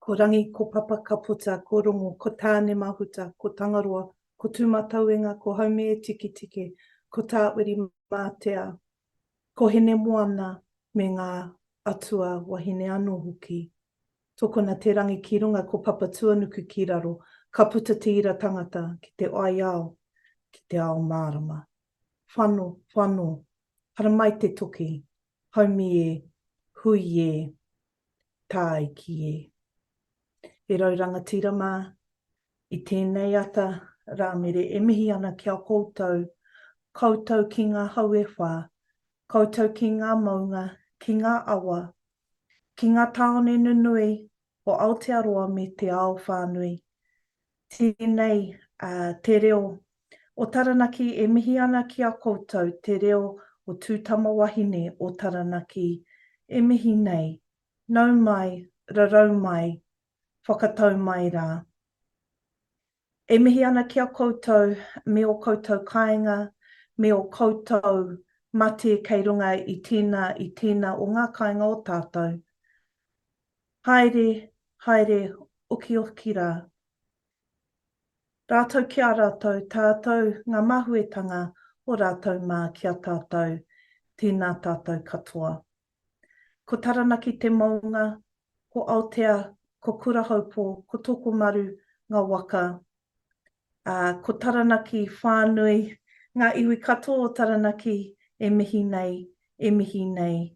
Ko rangi, ko papa ka puta, ko rongo, ko tāne mahuta, ko tangaroa, ko tūmatauenga, ko haume e tiki tiki, ko tāwiri mātea, ko hene moana me ngā atua wahine anō hoki. Tōkona te rangi ki runga ko papa tuanuku ki raro, ka puta te ira tangata ki te ai ao, ki te ao mārama. Whano, whano, hara mai te toki, haumi e, hui e, tāi ki e. E rauranga tira mā, i tēnei ata rāmere e mihi ana kia koutou, koutou ki ngā hau e whā, koutou ki ngā maunga, ki ngā awa, ki ngā taone nunui o Aotearoa me te ao whānui. Tēnei te reo o Taranaki e mihi ana ki a koutou, te reo o tūtama wahine o Taranaki e mihi nei, nau mai, rarau mai, whakatau mai rā. E mihi ana ki a koutou, me o koutou kāinga, me o koutou mate kei runga i tīna o ngā kāinga o tātou. Haere, haere, oki oki rā. Rātou ki a rātou, tātou ngā mahuetanga o rātou mā ki a tātou, tēnā tātou katoa. Ko Taranaki te maunga, ko Aotea, ko Kurahaupo, ko Tokomaru, ngā waka. Ko Taranaki whānui, ngā iwi katoa o Taranaki e mihi nei, e mihi nei.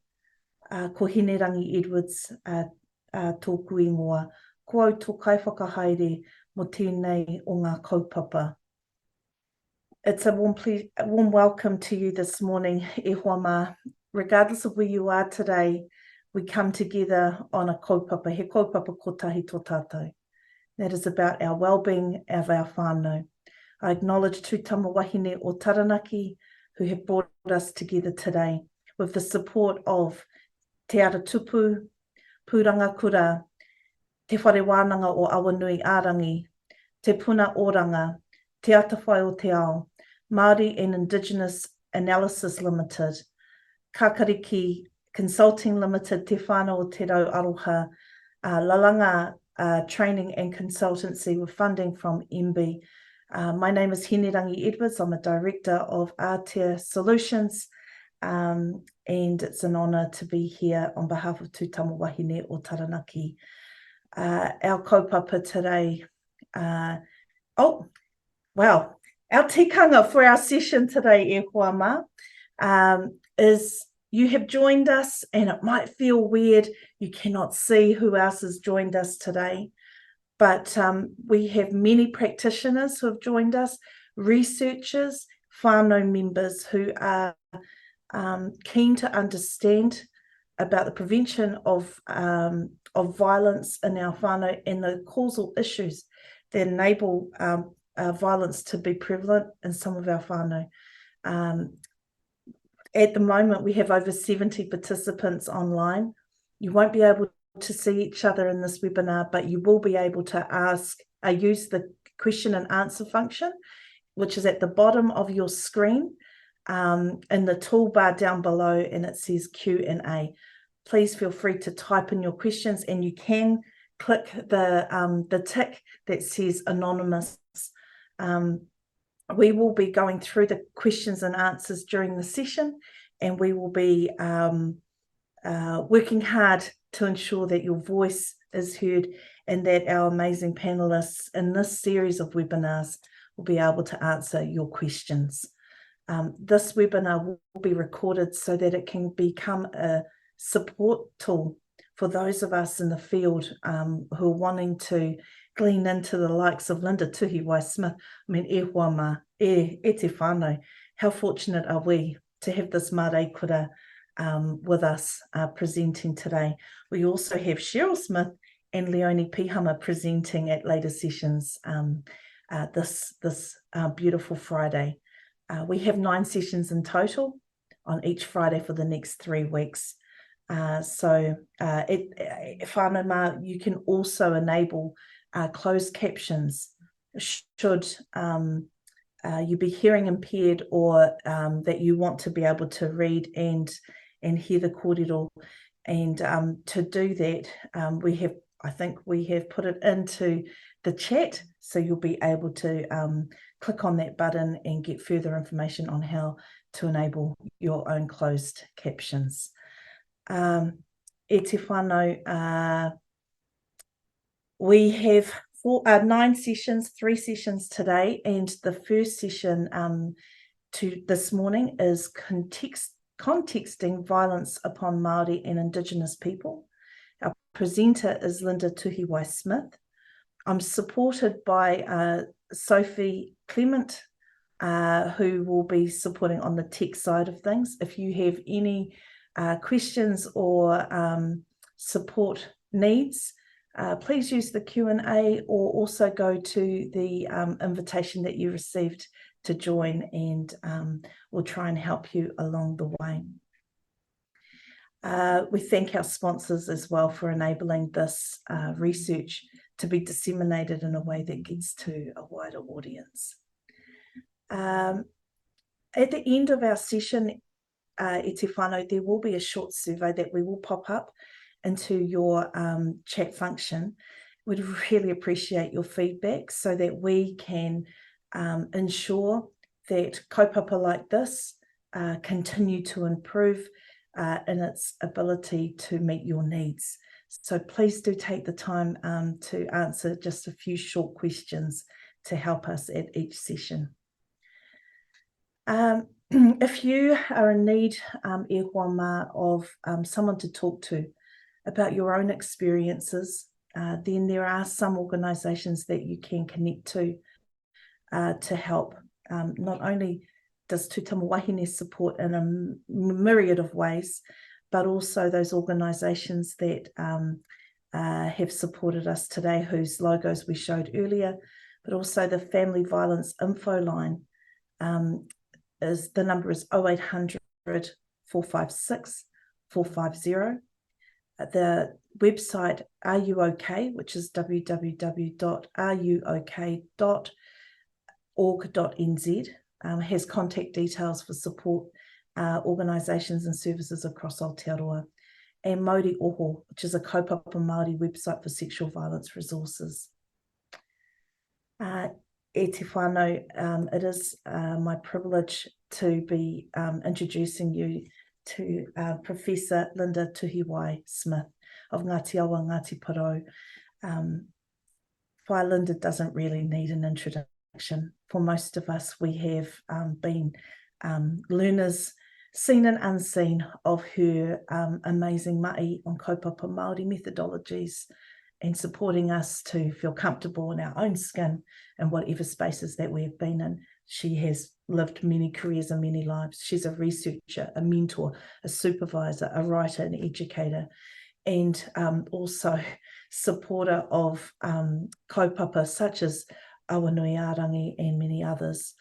Ko Hinerangi Edwards, tōku ingoa. Ko au tō kai whakahaere mo tēnei o ngā kaupapa. It's a warm welcome to you this morning, e hoa ma. Regardless of where you are today, we come together on a kaupapa, he kaupapa kotahi tō tātou. That is about our well-being of our whānau. I acknowledge tūtama wahine o Taranaki who have brought us together today with the support of Te Ara Tupu, Pūranga Kura, Te Whare Wānanga o Awanui Ārangi, Te Puna Oranga, Te Atawhai o Te Ao, Māori and Indigenous Analysis Limited, Kakariki Consulting Limited, Te Whānau o Te Rau Aroha, Lalanga Training and Consultancy with funding from MB. My name is Hinerangi Edwards. I'm a director of Aotea Solutions, and it's an honour to be here on behalf of Tūtama Wahine o Taranaki. Our kaupapa today, our tikanga for our session today, e hoa ma, is you have joined us, and it might feel weird. You cannot see who else has joined us today, but we have many practitioners who have joined us, researchers, whānau members who are keen to understand about the prevention of violence in our whānau and the causal issues that enable violence to be prevalent in some of our whānau. At the moment, we have over 70 participants online. You won't be able to see each other in this webinar, but you will be able to use the question and answer function, which is at the bottom of your screen in the toolbar down below, and it says Q&A. Please feel free to type in your questions, and you can click the tick that says anonymous. We will be going through the questions and answers during the session, and we will be working hard to ensure that your voice is heard and that our amazing panelists in this series of webinars will be able to answer your questions. This webinar will be recorded so that it can become a support tool for those of us in the field who are wanting to glean into the likes of Linda Tuhiwai Smith. I mean, e hoa ma, e te whānau. How fortunate are we to have this mare kura with us presenting today. We also have Cheryl Smith and Leonie Pihama presenting at later sessions this beautiful Friday. We have 9 sessions in total on each Friday for the next 3 weeks. So whānau ma, you can also enable closed captions should you be hearing impaired or that you want to be able to read and hear the kōrero. And to do that, we have I think we have put it into the chat, so you'll be able to click on that button and get further information on how to enable your own closed captions. E te whānau, we have 9 sessions, 3 sessions today, and the first session this morning is contexting violence upon Māori and Indigenous people. Our presenter is Linda Tuhiwai Smith. I'm supported by Sophie Clement, who will be supporting on the tech side of things. If you have any questions or support needs, please use the Q&A or also go to the invitation that you received to join, and we'll try and help you along the way. We thank our sponsors as well for enabling this research to be disseminated in a way that gets to a wider audience. At the end of our session, e te whānau, there will be a short survey that we will pop up into your chat function. We'd really appreciate your feedback so that we can ensure that kaupapa like this continue to improve in its ability to meet your needs. So please do take the time to answer just a few short questions to help us at each session. If you are in need, e hoa ma, of someone to talk to about your own experiences, then there are some organisations that you can connect to help. Not only does Tū Tama Wahine support in a myriad of ways, but also those organisations that have supported us today, whose logos we showed earlier, but also the Family Violence Info Line. The number is 0800 456 450. The website Are You OK, which is www.aruok.org.nz, has contact details for support organisations and services across Aotearoa, and Māori Oho, which is a kaupapa Māori website for sexual violence resources. E te whānau, it is my privilege to be introducing you to Professor Linda Tuhiwai Smith of Ngāti Awa Ngāti Porou. Why Linda doesn't really need an introduction. For most of us, we have been learners, seen and unseen, of her amazing mai on kaupapa Māori methodologies, and supporting us to feel comfortable in our own skin in whatever spaces that we have been in. She has lived many careers and many lives. She's a researcher, a mentor, a supervisor, a writer, an educator, and also supporter of kaupapa such as Awanui Arangi and many others.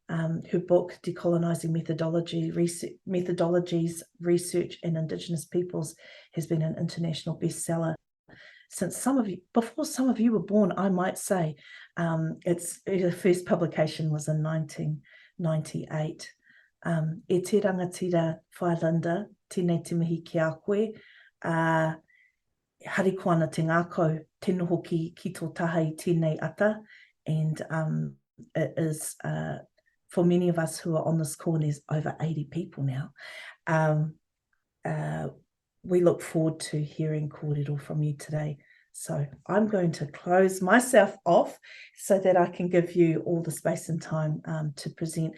Her book, Decolonising Methodologies, Research and Indigenous Peoples, has been an international bestseller since before some of you were born, I might say. The first publication was in 1998. E te rangatira whai Linda, tēnei te mihi ki a koe, harikoana te ngākau, te noho ki tō taha I tēnei ata, and it is, for many of us who are on this call, and there's over 80 people now, we look forward to hearing kōrero from you today. So I'm going to close myself off so that I can give you all the space and time to present.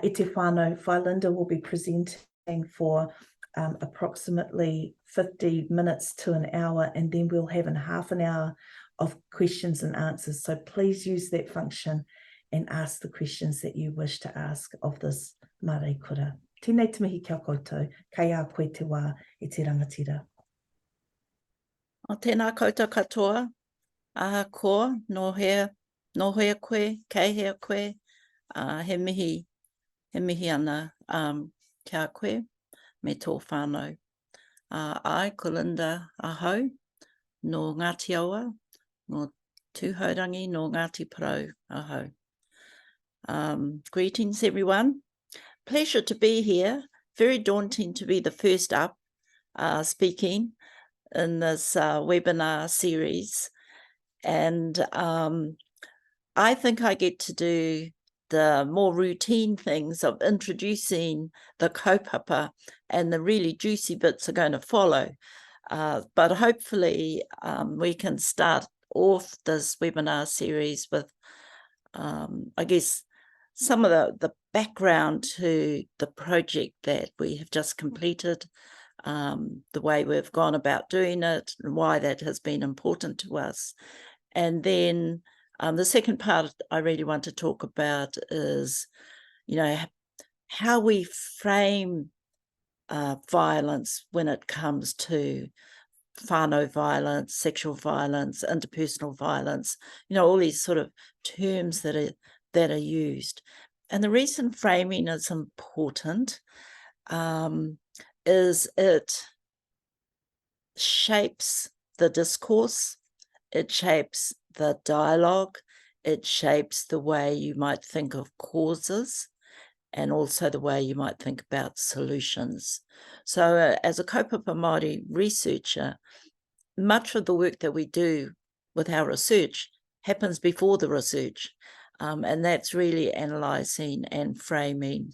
E te whānau, whai Linda will be presenting for approximately 50 minutes to an hour, and then we'll have half an hour of questions and answers. So please use that function and ask the questions that you wish to ask of this mārei kura. Tēnei te mihi kia koutou, kei a koe te wā I te rangatira. O tēnā koutou katoa, aha koa, no hea koe, kei hea koe, he mihi ana kia koe, me tō whānau. Ai, ko Linda ahau, no Ngāti Awa, no Tūhourangi, no Ngāti Porou ahau. Greetings, everyone. Pleasure to be here. Very daunting to be the first up speaking, in this webinar series. And I think I get to do the more routine things of introducing the kaupapa, and the really juicy bits are going to follow. But hopefully we can start off this webinar series with, I guess, some of the background to the project that we have just completed, the way we've gone about doing it, and why that has been important to us. And then the second part I really want to talk about is, you know, how we frame violence when it comes to whānau violence, sexual violence, interpersonal violence, you know, all these sort of terms that are used. And the reason framing is important is it shapes the discourse, it shapes the dialogue, it shapes the way you might think of causes, and also the way you might think about solutions. So as a Kaupapa Māori researcher, much of the work that we do with our research happens before the research, and that's really analysing and framing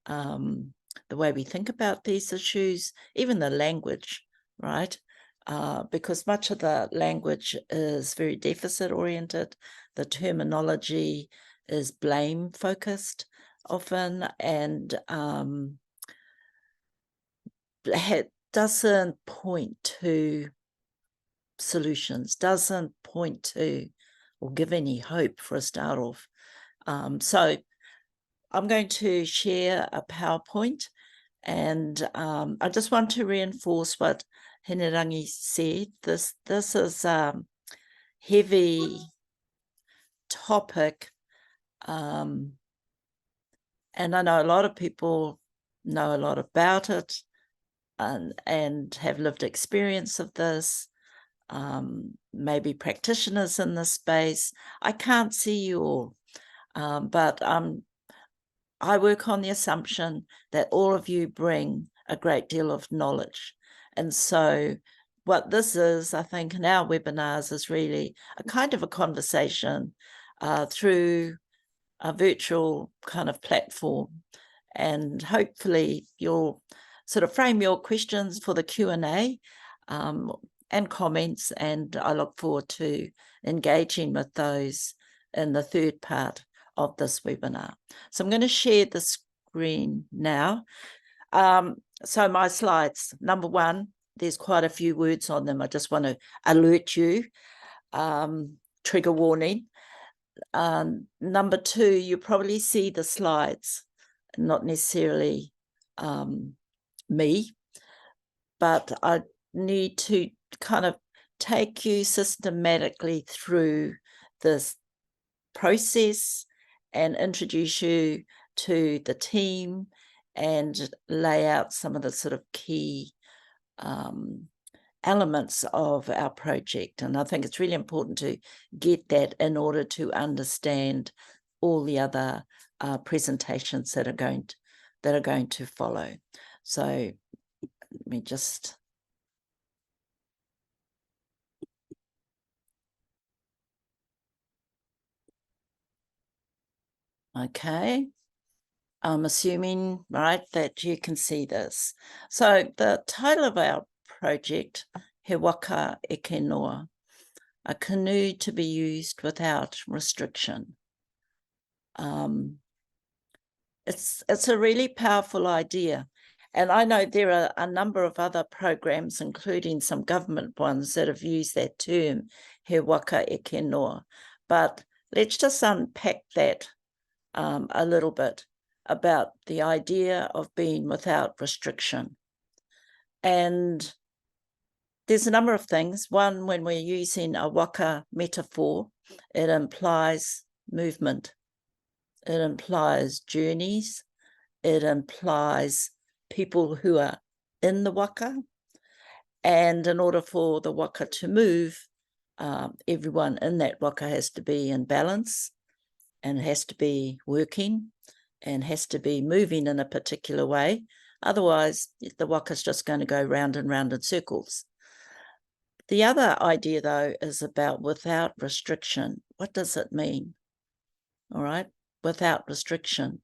the way we think about these issues, even the language, right? Because much of the language is very deficit-oriented, the terminology is blame-focused often, and doesn't point to solutions, doesn't point to or give any hope for a start off. So I'm going to share a PowerPoint, and I just want to reinforce what Hinerangi said. This is a heavy topic, and I know a lot of people know a lot about it and have lived experience of this, maybe practitioners in this space. I can't see you all, but I work on the assumption that all of you bring a great deal of knowledge. And so what this is, I think, in our webinars is really a kind of a conversation through a virtual kind of platform. And hopefully you'll sort of frame your questions for the Q&A and comments, and I look forward to engaging with those in the third part of this webinar. So I'm going to share the screen now. So my slides, number one, there's quite a few words on them. I just want to alert you, trigger warning. Number two, you probably see the slides, not necessarily me, but I need to kind of take you systematically through this process and introduce you to the team and lay out some of the sort of key elements of our project. And I think it's really important to get that in order to understand all the other presentations that are going to follow. So let me just... Okay, I'm assuming, right, that you can see this. So the title of our project, He Waka Eke Noa, a canoe to be used without restriction. It's a really powerful idea. And I know there are a number of other programs, including some government ones, that have used that term, He Waka Eke Noa. But let's just unpack that a little bit about the idea of being without restriction. And there's a number of things. One, when we're using a waka metaphor, it implies movement. It implies journeys. It implies people who are in the waka. And in order for the waka to move, everyone in that waka has to be in balance, and has to be working, and has to be moving in a particular way. Otherwise, the waka's just going to go round and round in circles. The other idea, though, is about without restriction. What does it mean? All right, without restriction.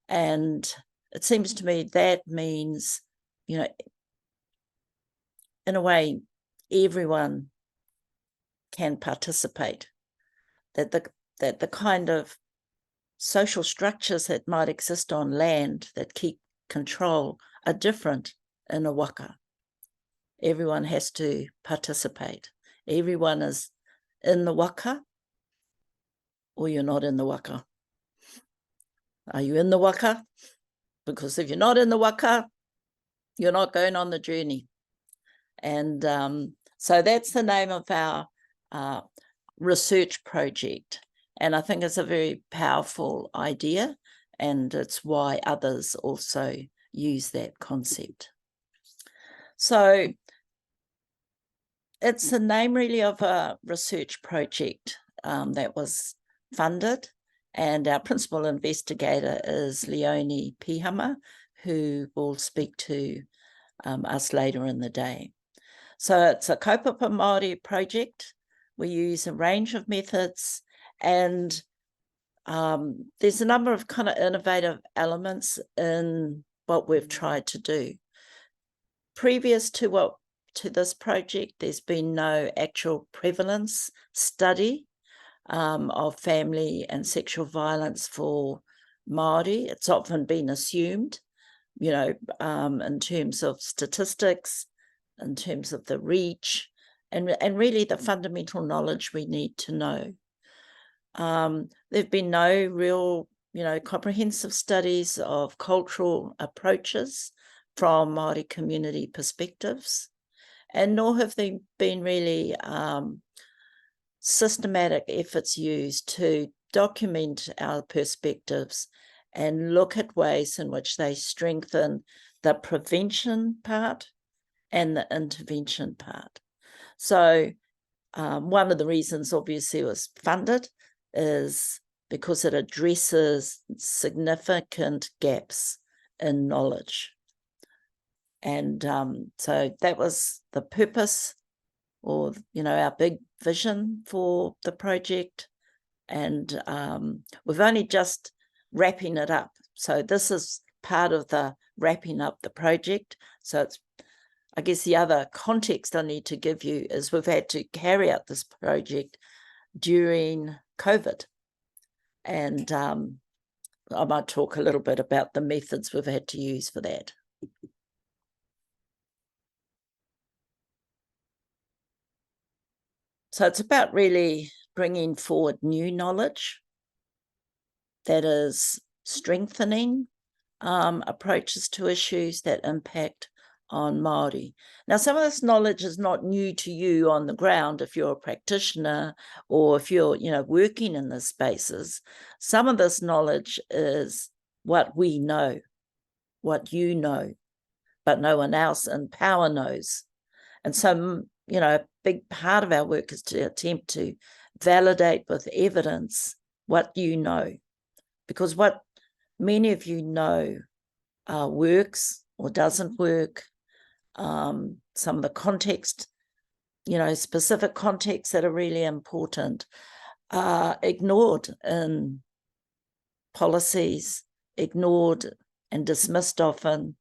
And it seems to me that means, you know, in a way, everyone can participate, that the kind of social structures that might exist on land that keep control are different in a waka. Everyone has to participate. Everyone is in the waka, or you're not in the waka. Are you in the waka? Because if you're not in the waka, you're not going on the journey. And so that's the name of our research project. And I think it's a very powerful idea, and it's why others also use that concept. So it's the name really of a research project that was funded, and our principal investigator is Leonie Pihama, who will speak to us later in the day. So it's a Kaupapa Māori project. We use a range of methods, and there's a number of kind of innovative elements in what we've tried to do. Previous to this project, there's been no actual prevalence study of family and sexual violence for Māori. It's often been assumed, you know, in terms of statistics, in terms of the reach, and really the fundamental knowledge we need to know. There've been no real, you know, comprehensive studies of cultural approaches from Māori community perspectives, and nor have there been really systematic efforts used to document our perspectives and look at ways in which they strengthen the prevention part and the intervention part. So one of the reasons obviously it was funded is because it addresses significant gaps in knowledge. And so that was the purpose, or, you know, our big vision for the project. And we've only just wrapping it up. So this is part of the wrapping up the project. So it's, I guess the other context I need to give you is we've had to carry out this project during COVID. And I might talk a little bit about the methods we've had to use for that. So it's about really bringing forward new knowledge that is strengthening approaches to issues that impact on Māori. Now, some of this knowledge is not new to you on the ground if you're a practitioner or if you're, you know, working in the spaces. Some of this knowledge is what we know, what you know, but no one else in power knows. And so, you know, a big part of our work is to attempt to validate with evidence what you know, because what many of you know works or doesn't work. Some of the context, you know, specific contexts that are really important are ignored in policies, ignored and dismissed often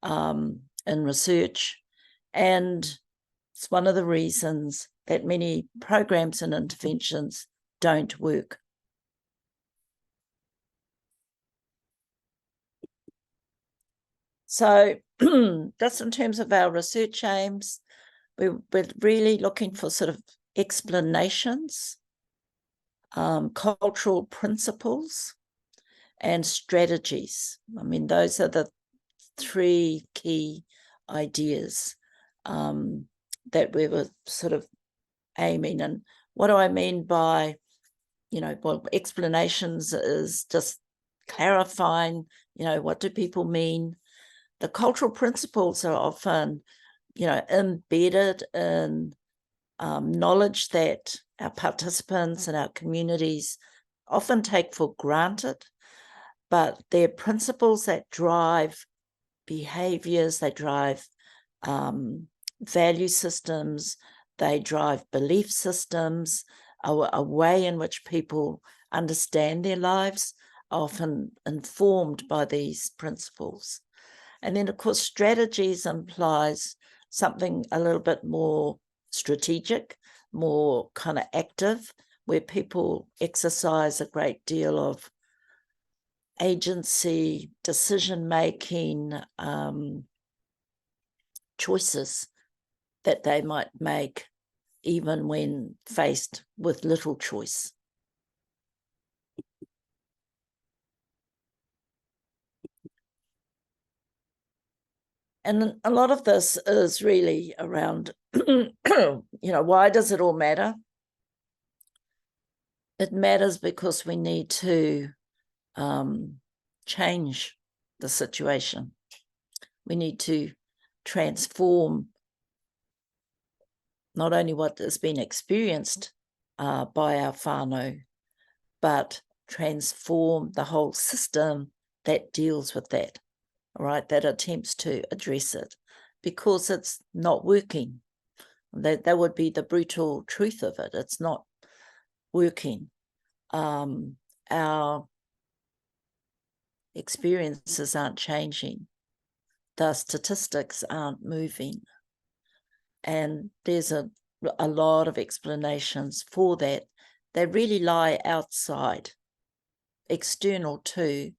in research. And it's one of the reasons that many programs and interventions don't work. So just in terms of our research aims, we're really looking for sort of explanations, cultural principles, and strategies. I mean, those are the three key ideas that we were sort of aiming. And what do I mean by, you know, well, explanations is just clarifying, you know, what do people mean? The cultural principles are often, you know, embedded in knowledge that our participants and our communities often take for granted, but they're principles that drive behaviors, they drive value systems, They drive belief systems, a way in which people understand their lives, often informed by these principles. And then, of course, strategies implies something a little bit more strategic, more kind of active, where people exercise a great deal of agency, decision-making, choices that they might make even when faced with little choice. And a lot of this is really around, why does it all matter? It matters because we need to change the situation. We need to transform not only what has been experienced by our whānau, but transform the whole system that deals with that, right, that attempts to address it, because it's not working. That would be the brutal truth of it. It's not working. Our experiences aren't changing. The statistics aren't moving. And there's a lot of explanations for that. They really lie outside, external to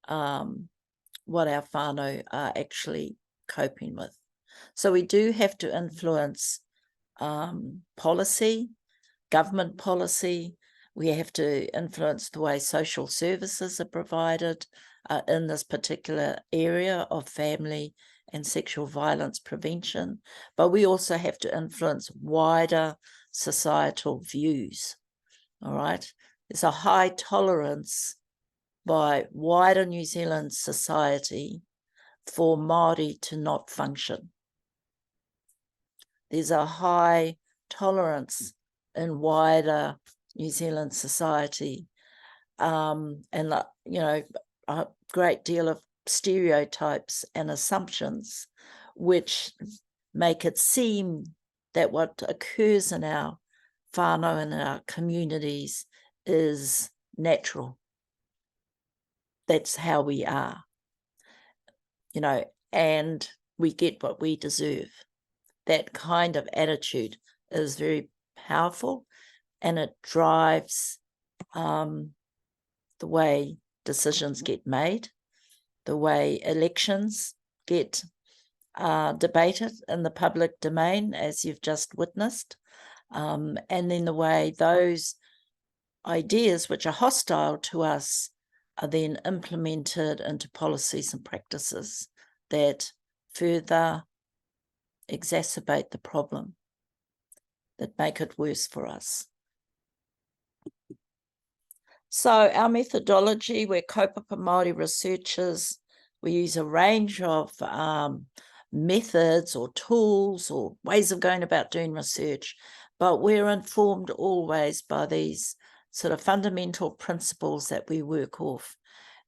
what our whānau are actually coping with. So we do have to influence policy, government policy. We have to influence the way social services are provided in this particular area of family and sexual violence prevention. But we also have to influence wider societal views, all right? There's a high tolerance by wider New Zealand society for Māori to not function. There's a high tolerance in wider New Zealand society, and a great deal of stereotypes and assumptions which make it seem that what occurs in our whānau and our communities is natural. That's how we are, and we get what we deserve. That kind of attitude is very powerful, and it drives the way decisions get made, the way elections get debated in the public domain, as you've just witnessed, and then the way those ideas which are hostile to us are then implemented into policies and practices that further exacerbate the problem, that make it worse for us. So our methodology, we're Kaupapa Māori researchers. We use a range of methods or tools or ways of going about doing research, but we're informed always by these sort of fundamental principles that we work off.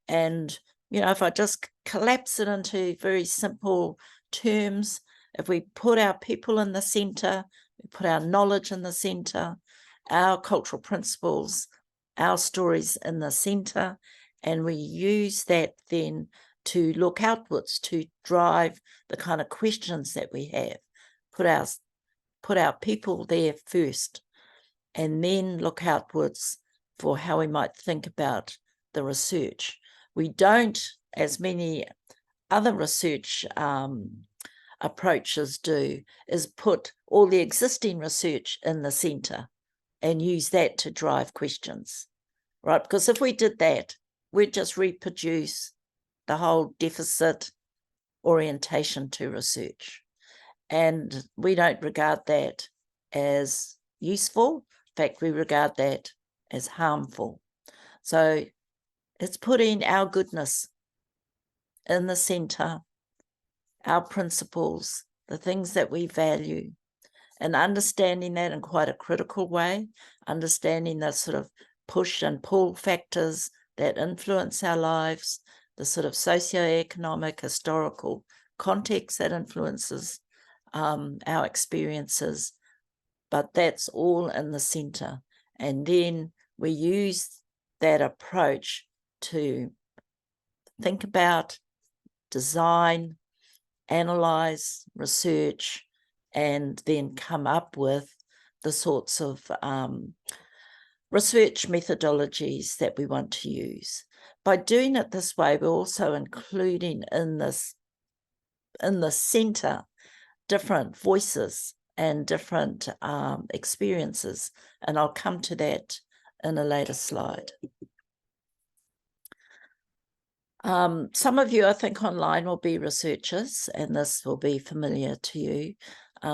And, if I just collapse it into very simple terms, if we put our people in the centre, we put our knowledge in the centre, our cultural principles, our stories in the centre, and we use that then to look outwards, to drive the kind of questions that we have, put our people there first, and then look outwards for how we might think about the research. We don't, as many other research approaches do, is put all the existing research in the centre and use that to drive questions, right? Because if we did that, we'd just reproduce the whole deficit orientation to research. And we don't regard that as useful. In fact, we regard that as harmful. So it's putting our goodness in the centre, our principles, the things that we value, and understanding that in quite a critical way, understanding the sort of push and pull factors that influence our lives, the sort of socioeconomic, historical context that influences our experiences, but that's all in the centre. And then we use that approach to think about, design, analyse, research, and then come up with the sorts of research methodologies that we want to use. By doing it this way, we're also including in the centre different voices and different experiences, and I'll come to that in a later slide. Some of you, I think, online will be researchers, and this will be familiar to you.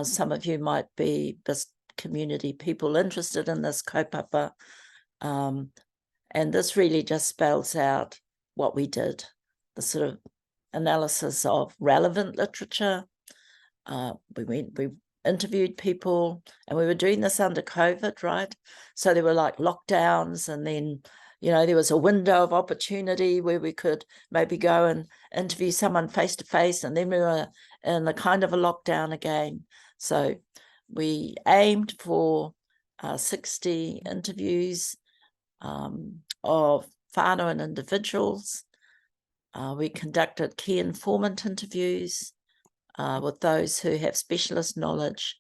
Some of you might be just community people interested in this kaupapa, and this really just spells out what we did, the sort of analysis of relevant literature. We interviewed people, and we were doing this under COVID, right? So there were like lockdowns, and then, you know, there was a window of opportunity where we could maybe go and interview someone face to face, and then we were in a kind of a lockdown again. So we aimed for 60 interviews of whānau and individuals. We conducted key informant interviews with those who have specialist knowledge.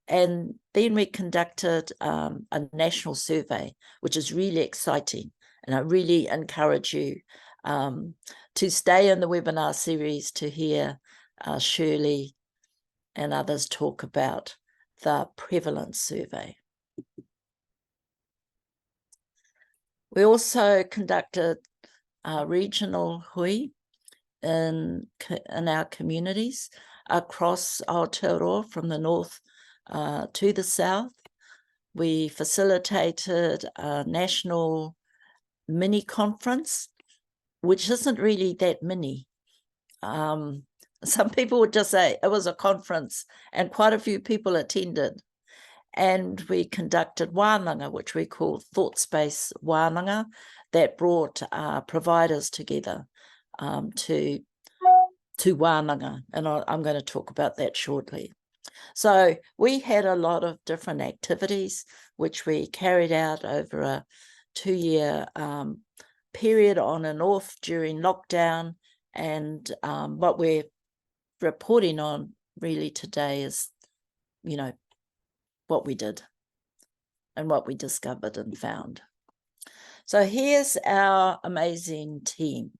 And then we conducted a national survey, which is really exciting. And I really encourage you to stay in the webinar series to hear Shirley and others talk about the prevalence survey. We also conducted regional hui in our communities across Aotearoa from the north to the south. We facilitated a national mini conference, which isn't really that mini. Some people would just say it was a conference, and quite a few people attended. And we conducted wānanga, which we called thought space wānanga, that brought providers together to wānanga, and I'm going to talk about that shortly. So we had a lot of different activities which we carried out over a 2-year period on and off during lockdown, and what we're reporting on really today is, you know, what we did and what we discovered and found. So here's our amazing team.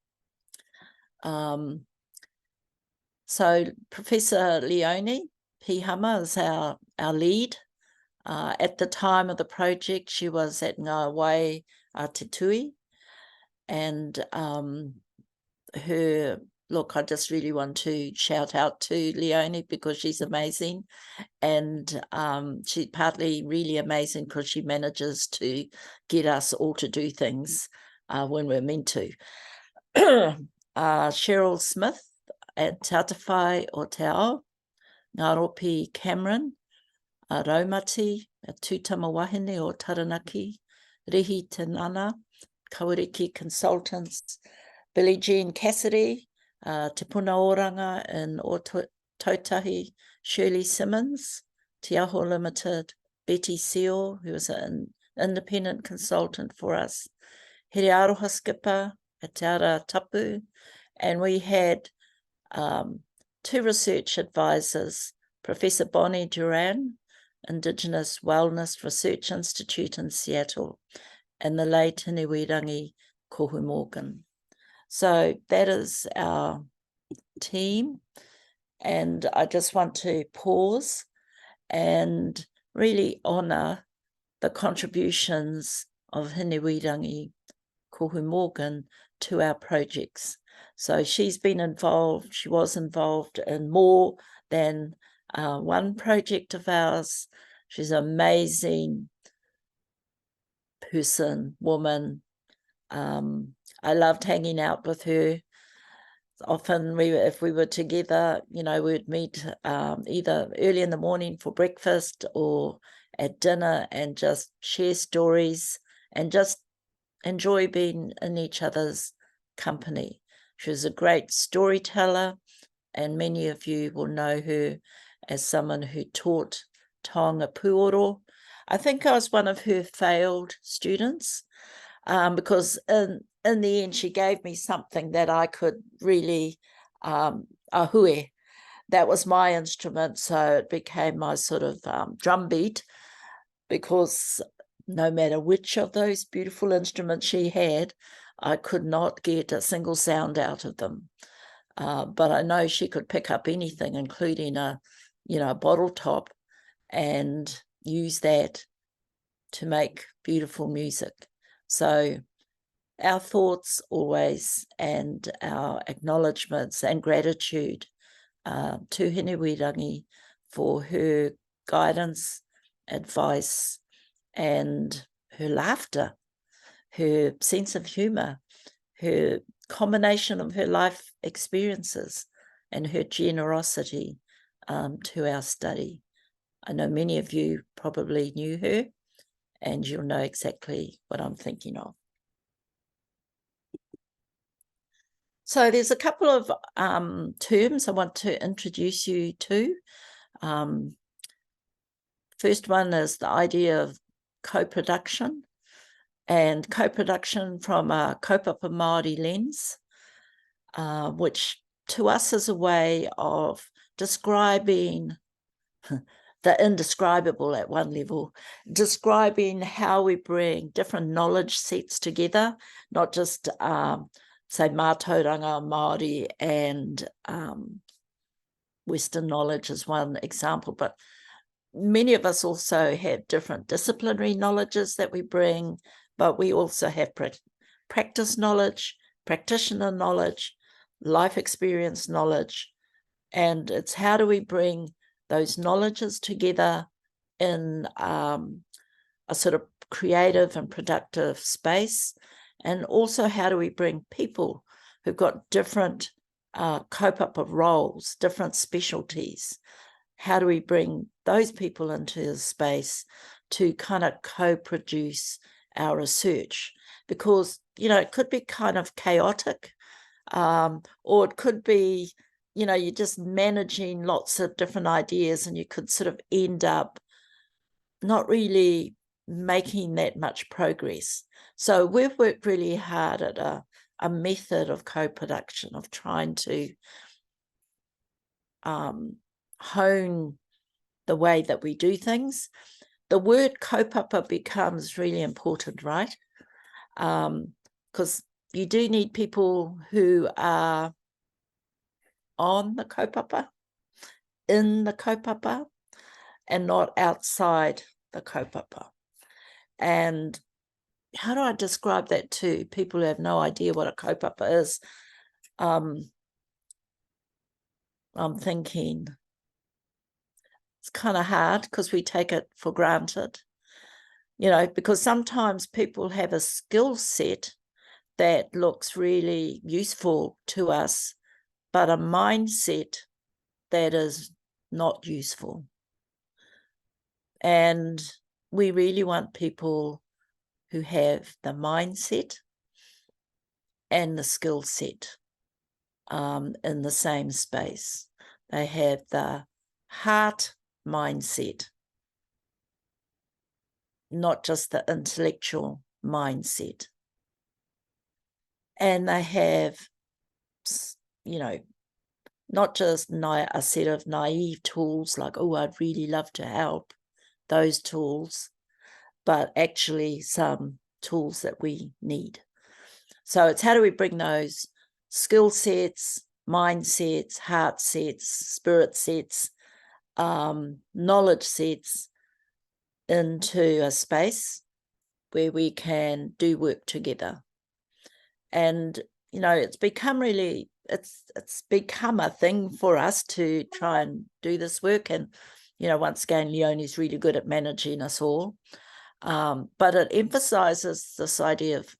So Professor Leonie Pihama is our lead. At the time of the project, she was at Ngā Wai Te Tui, and her, look, I just really want to shout out to Leonie because she's amazing, and she's partly really amazing because she manages to get us all to do things when we're meant to. Cheryl Smith at Te Atawhai o Te Ao, Ngā Ropi Cameron, Raumati, Tūtama Wahine o Taranaki, Rihi Te Nana, Kauriki Consultants, Billie Jean Cassidy, Te Puna Oranga in Tautahi, Shirley Simmons, Te Aho Limited, Betty Seal, who was an independent consultant for us, Here Aroha Skipper at Te Ara Tapu, and we had 2 research advisors, Professor Bonnie Duran, Indigenous Wellness Research Institute in Seattle, and the late Hinewirangi Kohu Morgan. So that is our team, and I just want to pause and really honour the contributions of Hinewirangi Kohu Morgan to our projects. So she's been involved, she was involved in more than one project of ours. She's an amazing person, woman. I loved hanging out with her. Often if we were together, you know, we'd meet either early in the morning for breakfast or at dinner and just share stories and just enjoy being in each other's company. She was a great storyteller, and many of you will know her as someone who taught tauranga puoro. I think I was one of her failed students, because in the end she gave me something that I could really ahue. That was my instrument, so it became my sort of drum beat, because no matter which of those beautiful instruments she had, I could not get a single sound out of them. But I know she could pick up anything, including a bottle top, and use that to make beautiful music. So our thoughts always, and our acknowledgements and gratitude to Hinewirangi for her guidance, advice, and her laughter, her sense of humour, her combination of her life experiences, and her generosity to our study. I know many of you probably knew her, and you'll know exactly what I'm thinking of. So there's a couple of terms I want to introduce you to. First one is the idea of co-production, and co-production from a Kaupapa Māori lens, which to us is a way of describing the indescribable at one level, describing how we bring different knowledge sets together, not just say mā tauranga Māori and Western knowledge is one example, but many of us also have different disciplinary knowledges that we bring, but we also have practice knowledge, practitioner knowledge, life experience knowledge, and it's how do we bring those knowledges together in a sort of creative and productive space, and also how do we bring people who've got different kaupapa roles, different specialties, how do we bring those people into the space to kind of co-produce our research? Because, it could be kind of chaotic, or it could be, you're just managing lots of different ideas, and you could sort of end up not really making that much progress. So we've worked really hard at a method of co-production, of trying to hone the way that we do things. The word kaupapa becomes really important, right? Because you do need people who are on the kaupapa, in the kaupapa, and not outside the kaupapa. And how do I describe that to people who have no idea what a kaupapa is? I'm thinking it's kind of hard because we take it for granted, because sometimes people have a skill set that looks really useful to us, but a mindset that is not useful. And we really want people who have the mindset and the skill set in the same space. They have the heart mindset, not just the intellectual mindset. And they have, not just a set of naive tools like, oh, I'd really love to help, those tools, but actually some tools that we need. So it's how do we bring those skill sets, mindsets, heart sets, spirit sets, knowledge sets into a space where we can do work together. And, it's become really, it's become a thing for us to try and do this work. And, once again, Leonie's really good at managing us all. But it emphasizes this idea of,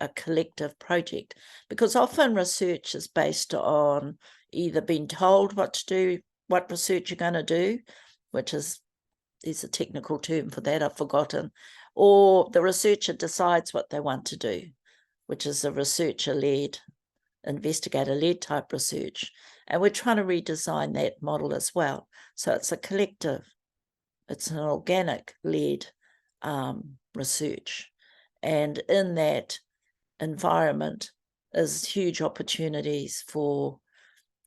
a collective project, because often research is based on either being told what to do, what research you're going to do, which is, there's a technical term for that, I've forgotten, or the researcher decides what they want to do, which is a researcher-led, investigator-led type research. And we're trying to redesign that model as well. So it's a collective It's an organic-led research. And in that environment is huge opportunities for,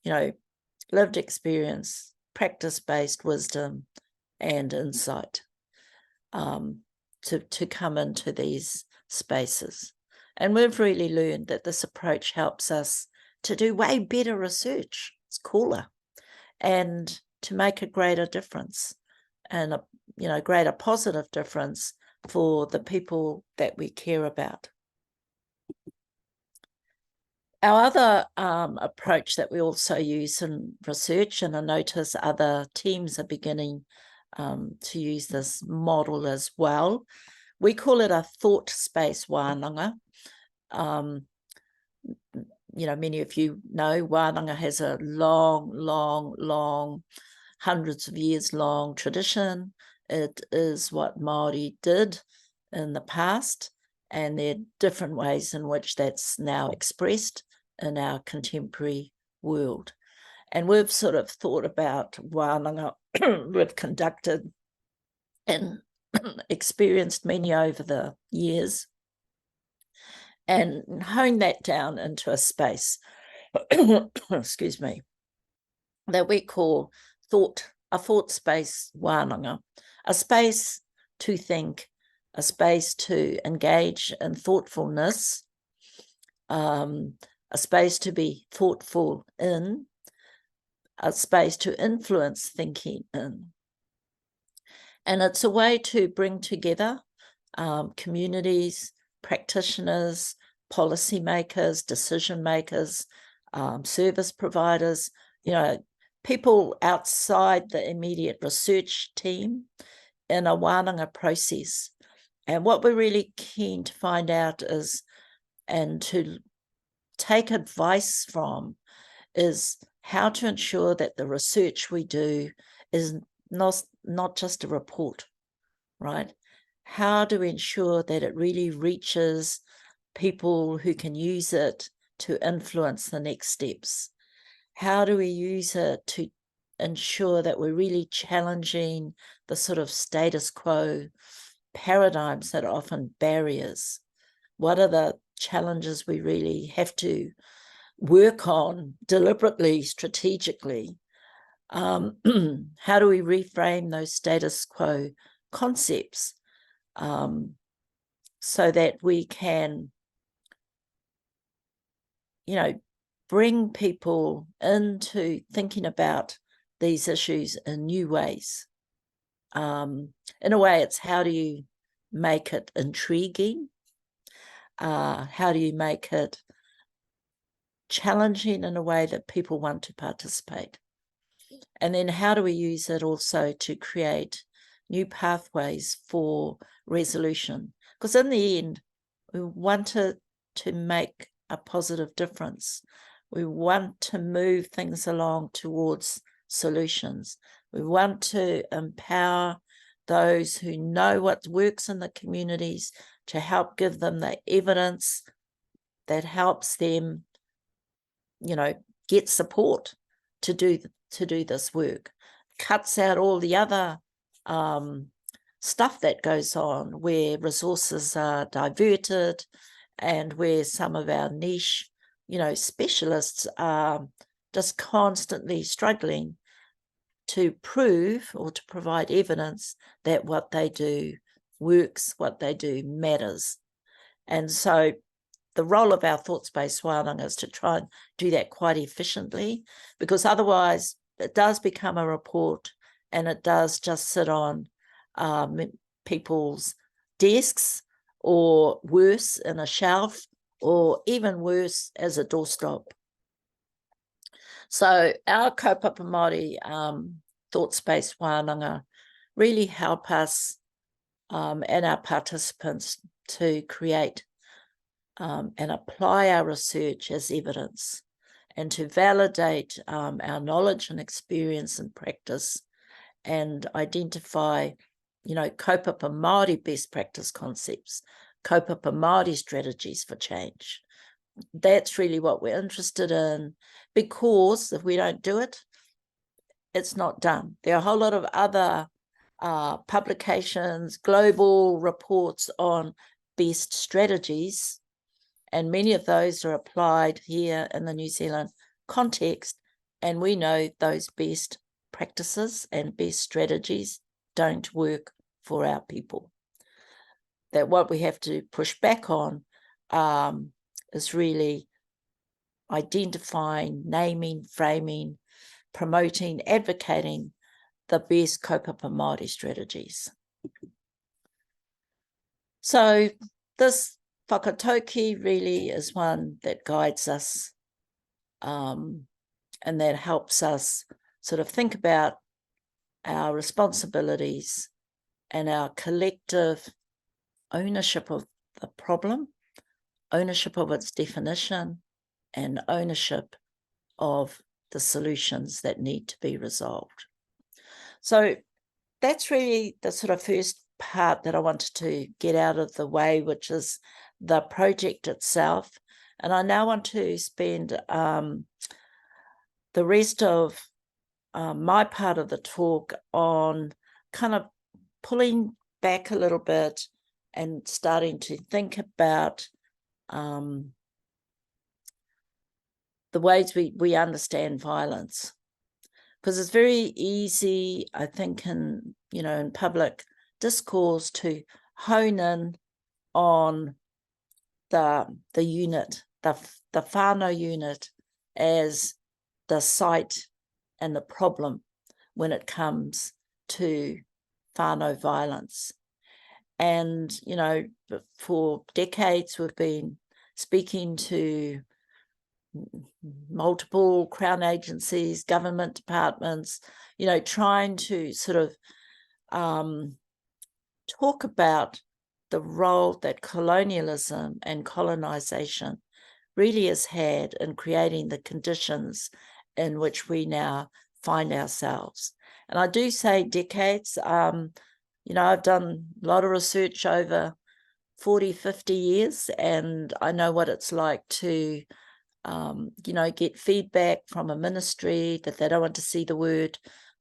you know, lived experience, practice-based wisdom, and insight to come into these spaces. And we've really learned that this approach helps us to do way better research. It's cooler, and to make a greater difference, and a, you know, greater positive difference for the people that we care about. Our other approach that we also use in research, and I notice other teams are beginning to use this model as well, we call it a thought space wānanga. You know, many of you know wānanga has a long, hundreds of years long tradition. It is what Māori did in the past, and there are different ways in which that's now expressed in our contemporary world. And we've sort of thought about wānanga, we've conducted and experienced many over the years, and honed that down into a space, excuse me, that we call a thought space wānanga, a space to think, a space to engage in thoughtfulness, a space to be thoughtful in, a space to influence thinking in. And it's a way to bring together communities, practitioners, policymakers, decision makers, service providers, you know, people outside the immediate research team in a wānanga process. And what we're really keen to find out is, and to take advice from, is how to ensure that the research we do is not just a report, right? How do we ensure that it really reaches people who can use it to influence the next steps? How do we use it to ensure that we're really challenging the sort of status quo paradigms that are often barriers? What are the challenges we really have to work on deliberately, strategically? How do we reframe those status quo concepts so that we can, you know, bring people into thinking about these issues in new ways? In a way, it's how do you make it intriguing? How do you make it challenging in a way that people want to participate? And then how do we use it also to create new pathways for resolution? Because in the end, we wanted to make a positive difference. We want to move things along towards solutions. We want to empower those who know what works in the communities to help give them the evidence that helps them, you know, get support to do this work. Cuts out all the other stuff that goes on, where resources are diverted and where some of our niche, you know, specialists are just constantly struggling to prove or to provide evidence that what they do works, what they do matters. And so the role of our thought space wānanga is to try and do that quite efficiently, because otherwise it does become a report and it does just sit on people's desks, or worse, in a shelf, or even worse, as a doorstop. So our Kaupapa Māori thought space wānanga really help us and our participants to create and apply our research as evidence, and to validate our knowledge and experience and practice, and identify, you know, Kaupapa Māori best practice concepts, Kaupapa Māori strategies for change. That's really what we're interested in, because if we don't do it, it's not done. There are a whole lot of other publications, global reports on best strategies, and many of those are applied here in the New Zealand context, and we know those best practices and best strategies don't work for our people. That what we have to push back on is really identifying, naming, framing, promoting, advocating the best Kaupapa Māori strategies. So this whakatauki really is one that guides us and that helps us sort of think about our responsibilities and our collective ownership of the problem, ownership of its definition, and ownership of the solutions that need to be resolved. So that's really the sort of first part that I wanted to get out of the way, which is the project itself. And I now want to spend the rest of my part of the talk on kind of pulling back a little bit and starting to think about the ways we understand violence. Because it's very easy, I think, in public discourse to hone in on the unit, the whānau unit as the site and the problem when it comes to whānau violence. And, for decades we've been speaking to multiple Crown agencies, government departments, trying to sort of talk about the role that colonialism and colonization really has had in creating the conditions in which we now find ourselves. And I do say decades. I've done a lot of research over 40, 50 years, and I know what it's like to get feedback from a ministry that they don't want to see the word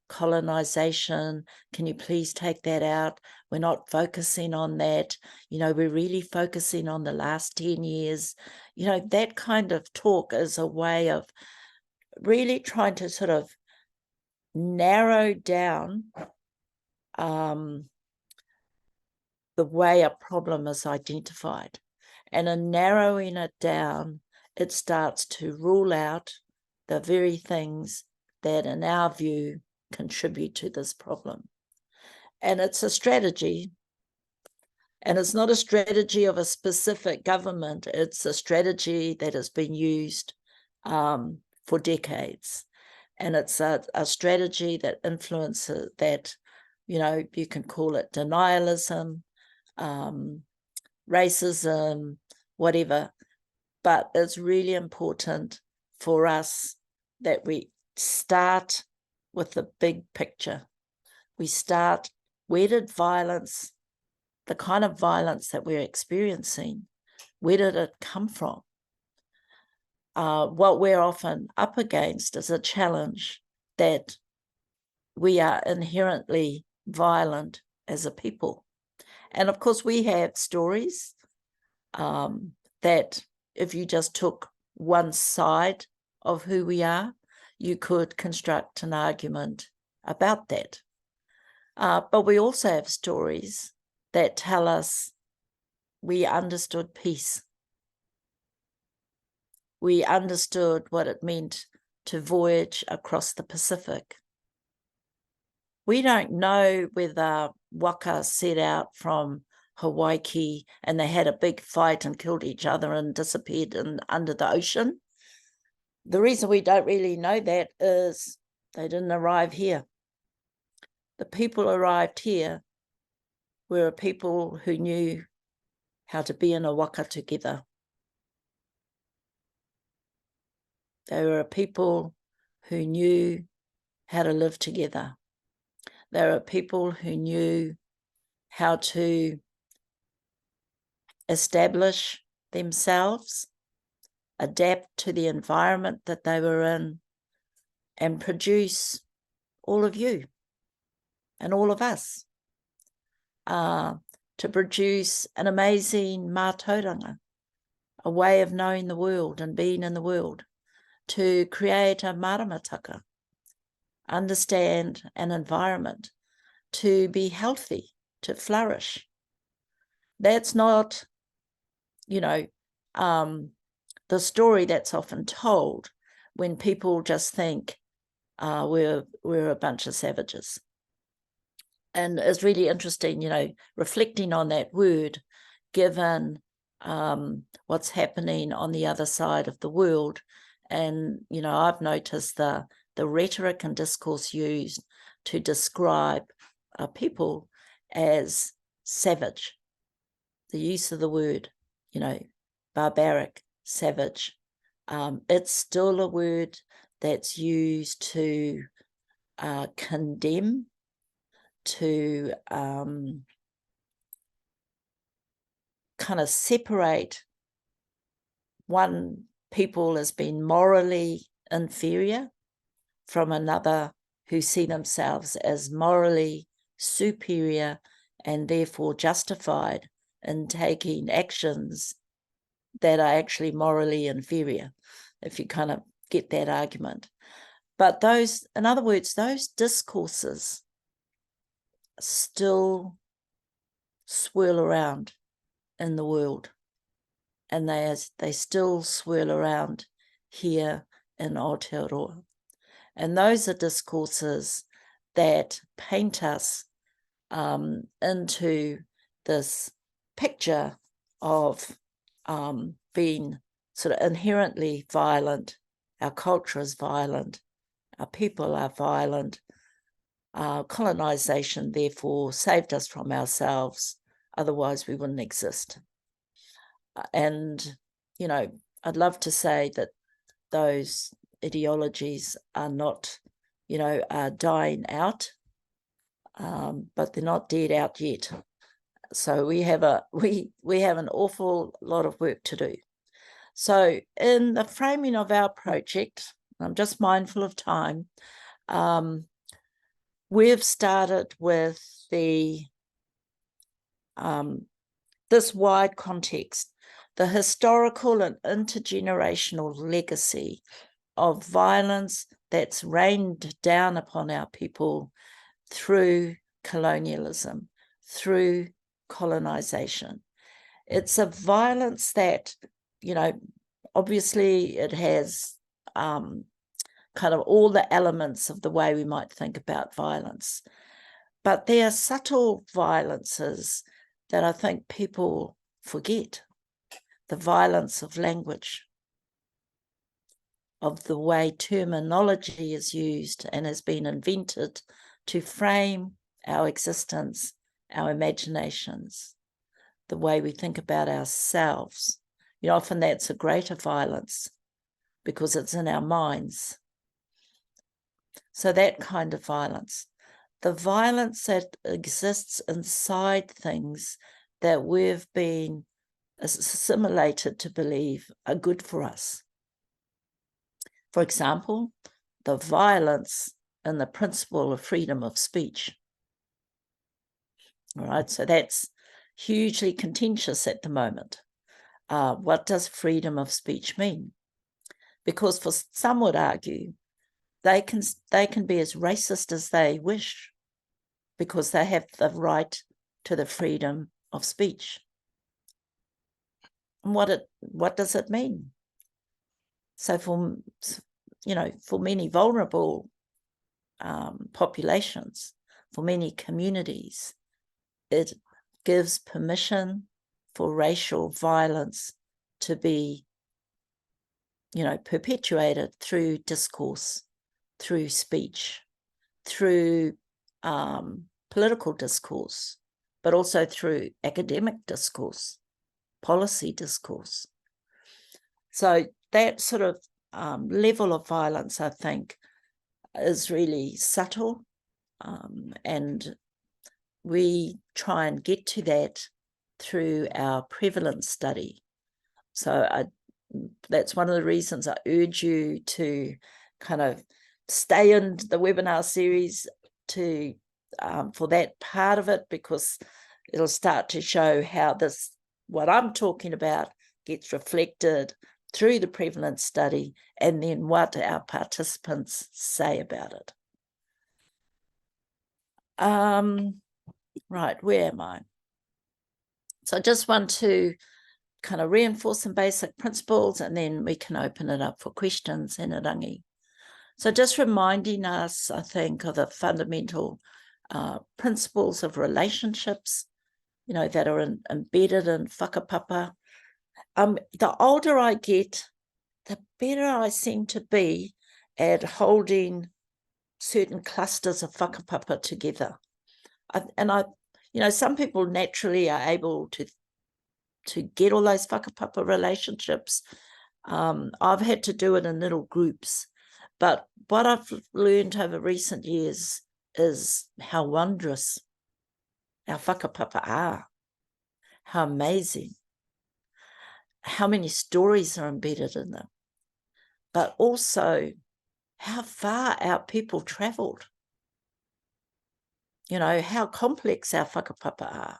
colonization. Can you please take that out? We're not focusing on that. We're really focusing on the last 10 years. That kind of talk is a way of really trying to sort of narrow down the way a problem is identified. And in narrowing it down, it starts to rule out the very things that, in our view, contribute to this problem. And it's a strategy, and it's not a strategy of a specific government. It's a strategy that has been used for decades. And it's a strategy that influences that, you can call it denialism, racism, whatever. But it's really important for us that we start with the big picture. We start, where did violence, the kind of violence that we're experiencing, where did it come from? What we're often up against is a challenge that we are inherently violent as a people. And of course, we have stories that if you just took one side of who we are, you could construct an argument about that. But we also have stories that tell us we understood peace. We understood what it meant to voyage across the Pacific. We don't know whether Waka set out from Hawaii and they had a big fight and killed each other and disappeared under the ocean. The reason we don't really know that is they didn't arrive here. The people who arrived here were people who knew how to be in a waka together. They were people who knew how to live together. They were people who knew how to establish themselves, adapt to the environment that they were in, and produce all of you. and all of us to produce an amazing mā tauranga, a way of knowing the world and being in the world, to create a maramataka, understand an environment, to be healthy, to flourish. That's not, you know, the story that's often told when people just think we're a bunch of savages. And it's really interesting, you know, reflecting on that word, given what's happening on the other side of the world. And, you know, I've noticed the rhetoric and discourse used to describe people as savage. The use of the word, you know, barbaric, savage. It's still a word that's used to condemn, to kind of separate one people as being morally inferior from another who see themselves as morally superior and therefore justified in taking actions that are actually morally inferior, if you kind of get that argument. But those, in other words, those discourses still swirl around in the world, and they still swirl around here in Aotearoa. And those are discourses that paint us into this picture of being sort of inherently violent. Our culture is violent. Our people are violent. Colonization, therefore, saved us from ourselves. Otherwise, we wouldn't exist. And, you know, I'd love to say that those ideologies are not, you know, are dying out, but they're not dead out yet. So we have an awful lot of work to do. So in the framing of our project, I'm just mindful of time, we've started with the this wide context, the historical and intergenerational legacy of violence that's rained down upon our people through colonialism, through colonization. It's a violence that, you know, obviously it has kind of all the elements of the way we might think about violence. But there are subtle violences that I think people forget. The violence of language, of the way terminology is used and has been invented to frame our existence, our imaginations, the way we think about ourselves. You know, often that's a greater violence because it's in our minds. So that kind of violence. The violence that exists inside things that we've been assimilated to believe are good for us. For example, the violence in the principle of freedom of speech. All right, so that's hugely contentious at the moment. What does freedom of speech mean? Because for some would argue they can be as racist as they wish because they have the right to the freedom of speech. And what does it mean? So for, you know, for many vulnerable populations, for many communities, it gives permission for racial violence to be, you know, perpetuated through discourse, through speech, through political discourse, but also through academic discourse, policy discourse. So that sort of level of violence, I think, is really subtle, and we try and get to that through our prevalence study. So that's one of the reasons I urge you to kind of stay in the webinar series to for that part of it, because it'll start to show how this, what I'm talking about, gets reflected through the prevalence study and then what our participants say about it. Right, where am I? So I just want to kind of reinforce some basic principles, and then we can open it up for questions in a rangi. So just reminding us, I think, of the fundamental principles of relationships, you know, that are embedded in whakapapa. The older I get, the better I seem to be at holding certain clusters of whakapapa together. You know, some people naturally are able to get all those whakapapa relationships. I've had to do it in little groups, but what I've learned over recent years is how wondrous our whakapapa are, how amazing, how many stories are embedded in them, but also how far our people travelled. You know, how complex our whakapapa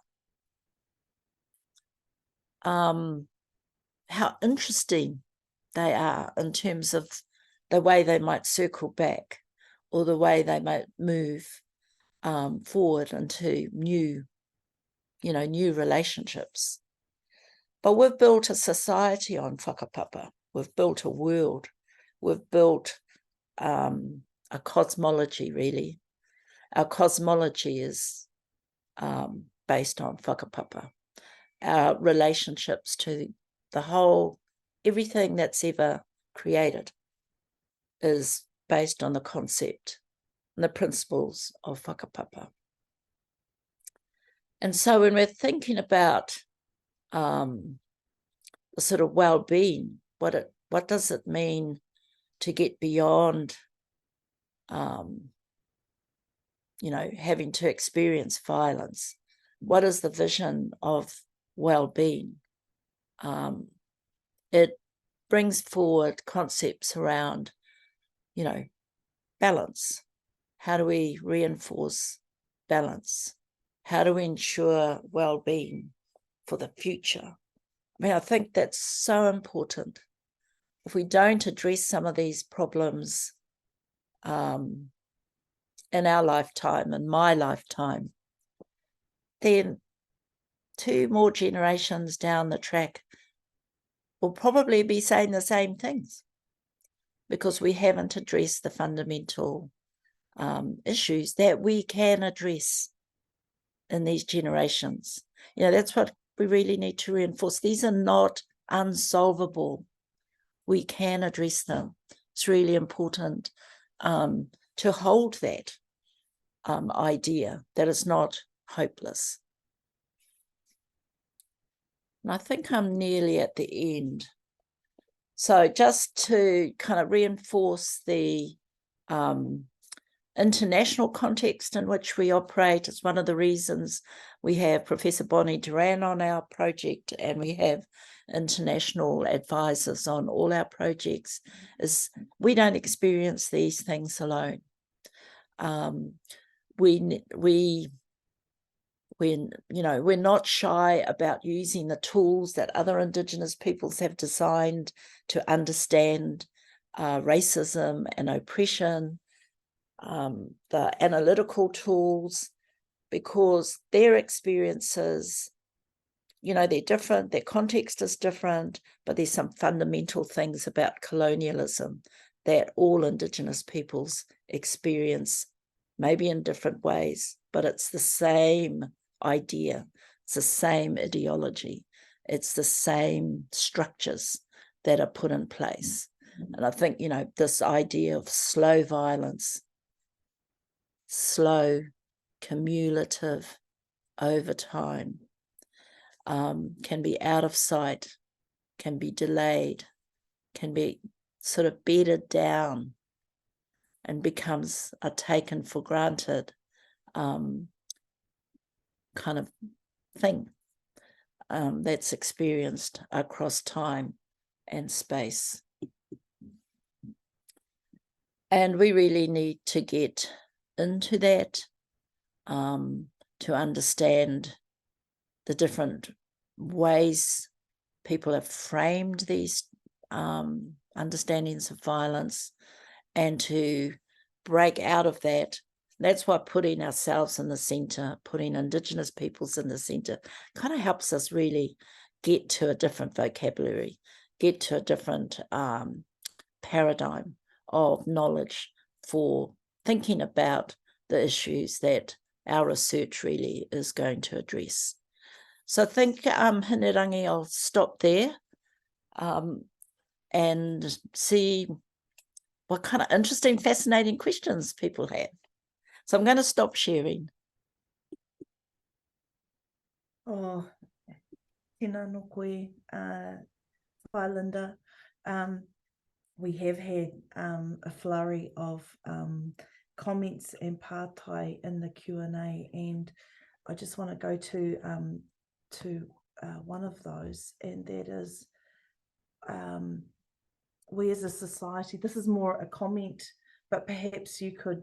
are. How interesting they are in terms of the way they might circle back, or the way they might move forward into new relationships. But we've built a society on whakapapa. We've built a world. We've built a cosmology, really. Our cosmology is based on whakapapa. Our relationships to the whole, everything that's ever created is based on the concept and the principles of whakapapa. And so when we're thinking about the sort of well-being, what does it mean to get beyond you know, having to experience violence? What is the vision of well-being? It brings forward concepts around, you know, balance. How do we reinforce balance? How do we ensure well-being for the future? I mean, I think that's so important. If we don't address some of these problems in our lifetime, in my lifetime, then 2 more generations down the track will probably be saying the same things, because we haven't addressed the fundamental issues that we can address in these generations. You know, that's what we really need to reinforce. These are not unsolvable. We can address them. It's really important to hold that idea that it's not hopeless. And I think I'm nearly at the end. So just to kind of reinforce the international context in which we operate, it's one of the reasons we have Professor Bonnie Duran on our project, and we have international advisors on all our projects, is we don't experience these things alone. We're not shy about using the tools that other Indigenous peoples have designed to understand racism and oppression, the analytical tools, because their experiences, you know, they're different, their context is different, but there's some fundamental things about colonialism that all Indigenous peoples experience, maybe in different ways, but it's the same idea, it's the same ideology, it's the same structures that are put in place. And I think, you know, this idea of slow violence, slow, cumulative, over time, can be out of sight, can be delayed, can be sort of bedded down and becomes a taken for granted kind of thing that's experienced across time and space. And we really need to get into that to understand the different ways people have framed these understandings of violence, and to break out of that. That's why putting ourselves in the centre, putting Indigenous peoples in the centre, kind of helps us really get to a different vocabulary, get to a different paradigm of knowledge for thinking about the issues that our research really is going to address. So I think, Hinerangi, I'll stop there and see what kind of interesting, fascinating questions people have. So I'm going to stop sharing. Oh, tēnā no koe, Whainanda. We have had a flurry of comments and pātai in the Q&A, and I just want to go to one of those, and that is, we as a society, this is more a comment, but perhaps you could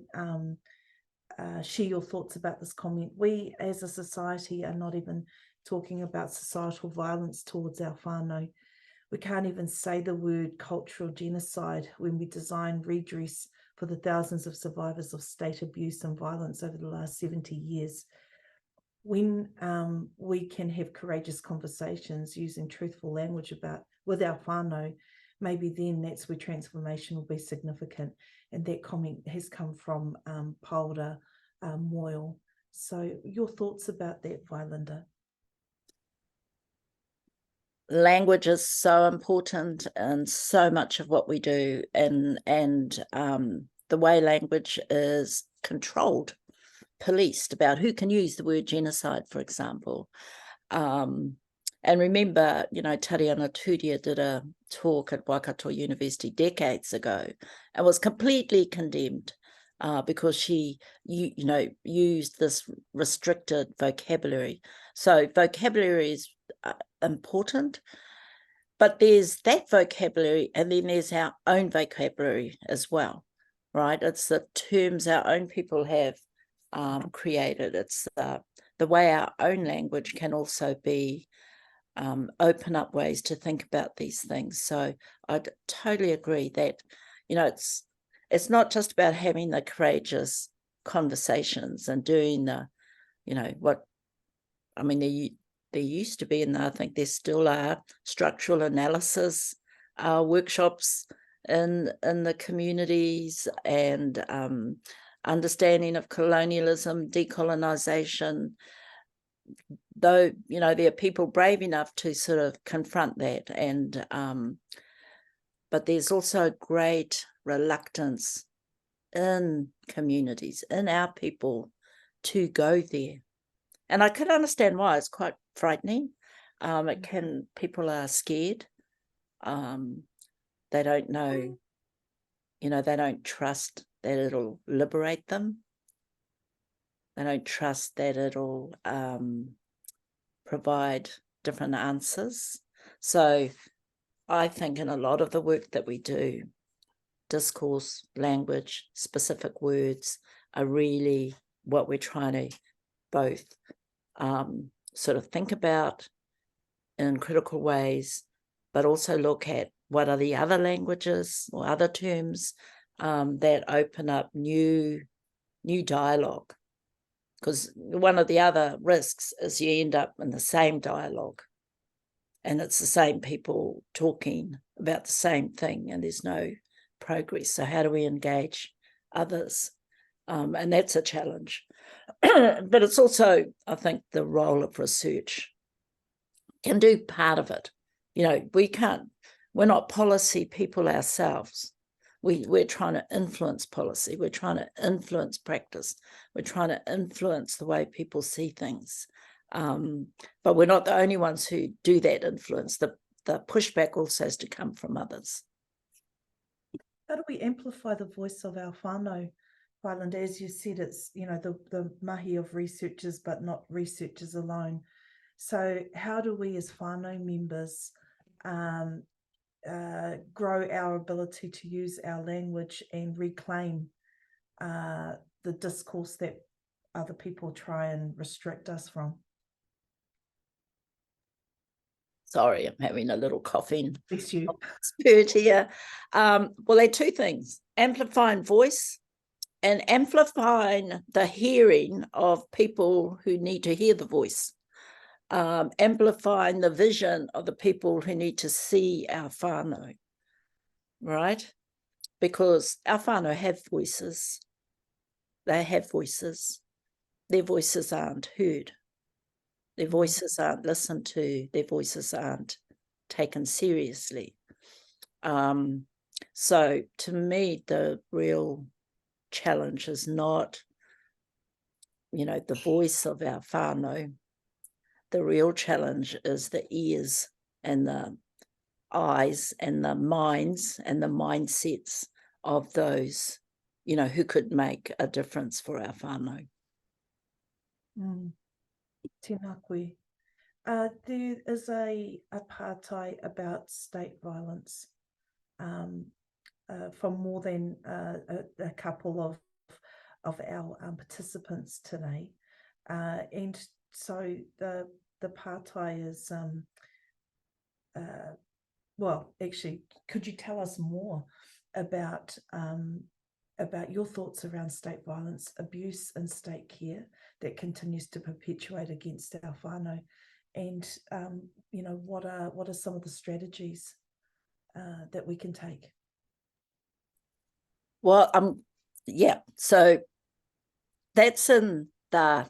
share your thoughts about this comment. We as a society are not even talking about societal violence towards our whānau. We can't even say the word cultural genocide when we design redress for the thousands of survivors of state abuse and violence over the last 70 years. When we can have courageous conversations using truthful language with our whānau, maybe then that's where transformation will be significant. And that comment has come from Paora Moyle. So your thoughts about that, Whainanda? Language is so important in so much of what we do, and the way language is controlled, policed about who can use the word genocide, for example. And remember, Tariana Turia did a talk at Waikato University decades ago and was completely condemned because she, used this restricted vocabulary. So vocabulary is important, but there's that vocabulary, and then there's our own vocabulary as well, right? It's the terms our own people have created. It's the way our own language can also be open up ways to think about these things. So I totally agree that, it's not just about having the courageous conversations and doing the, there used to be, and I think there still are, structural analysis workshops in the communities, and understanding of colonialism, decolonization. Though, there are people brave enough to sort of confront that, and but there's also great reluctance in communities, in our people, to go there. And I can understand why. It's quite frightening. People are scared. They don't know, they don't trust that it'll liberate them. They don't trust that it'll provide different answers. So I think in a lot of the work that we do, discourse, language, specific words are really what we're trying to both sort of think about in critical ways, but also look at what are the other languages or other terms that open up new dialogue. Because one of the other risks is you end up in the same dialogue, and it's the same people talking about the same thing, and there's no progress. So how do we engage others? And that's a challenge. But it's also, I think, the role of research can do part of it. We're not policy people ourselves. We're trying to influence policy. We're trying to influence practice. We're trying to influence the way people see things. But we're not the only ones who do that influence. The pushback also has to come from others. How do we amplify the voice of our whānau? Whainanda, as you said, it's, the mahi of researchers, but not researchers alone. So how do we as whānau members grow our ability to use our language and reclaim the discourse that other people try and restrict us from. Sorry, I'm having a little coughing Bless you. spirit here. Well, there are two things: amplifying voice and amplifying the hearing of people who need to hear the voice. Amplifying the vision of the people who need to see our whānau, right? Because our whānau have voices. They have voices. Their voices aren't heard. Their voices aren't listened to. Their voices aren't taken seriously. So to me, the real challenge is not, the voice of our whānau. The real challenge is the ears and the eyes and the minds and the mindsets of those, who could make a difference for our whānau. Tēnā koe. There is a pātai about state violence from more than a couple of our participants today. And so the pātai is, well, actually, could you tell us more about your thoughts around state violence, abuse and state care that continues to perpetuate against our whānau, and what are some of the strategies that we can take? Well, yeah, so that's in the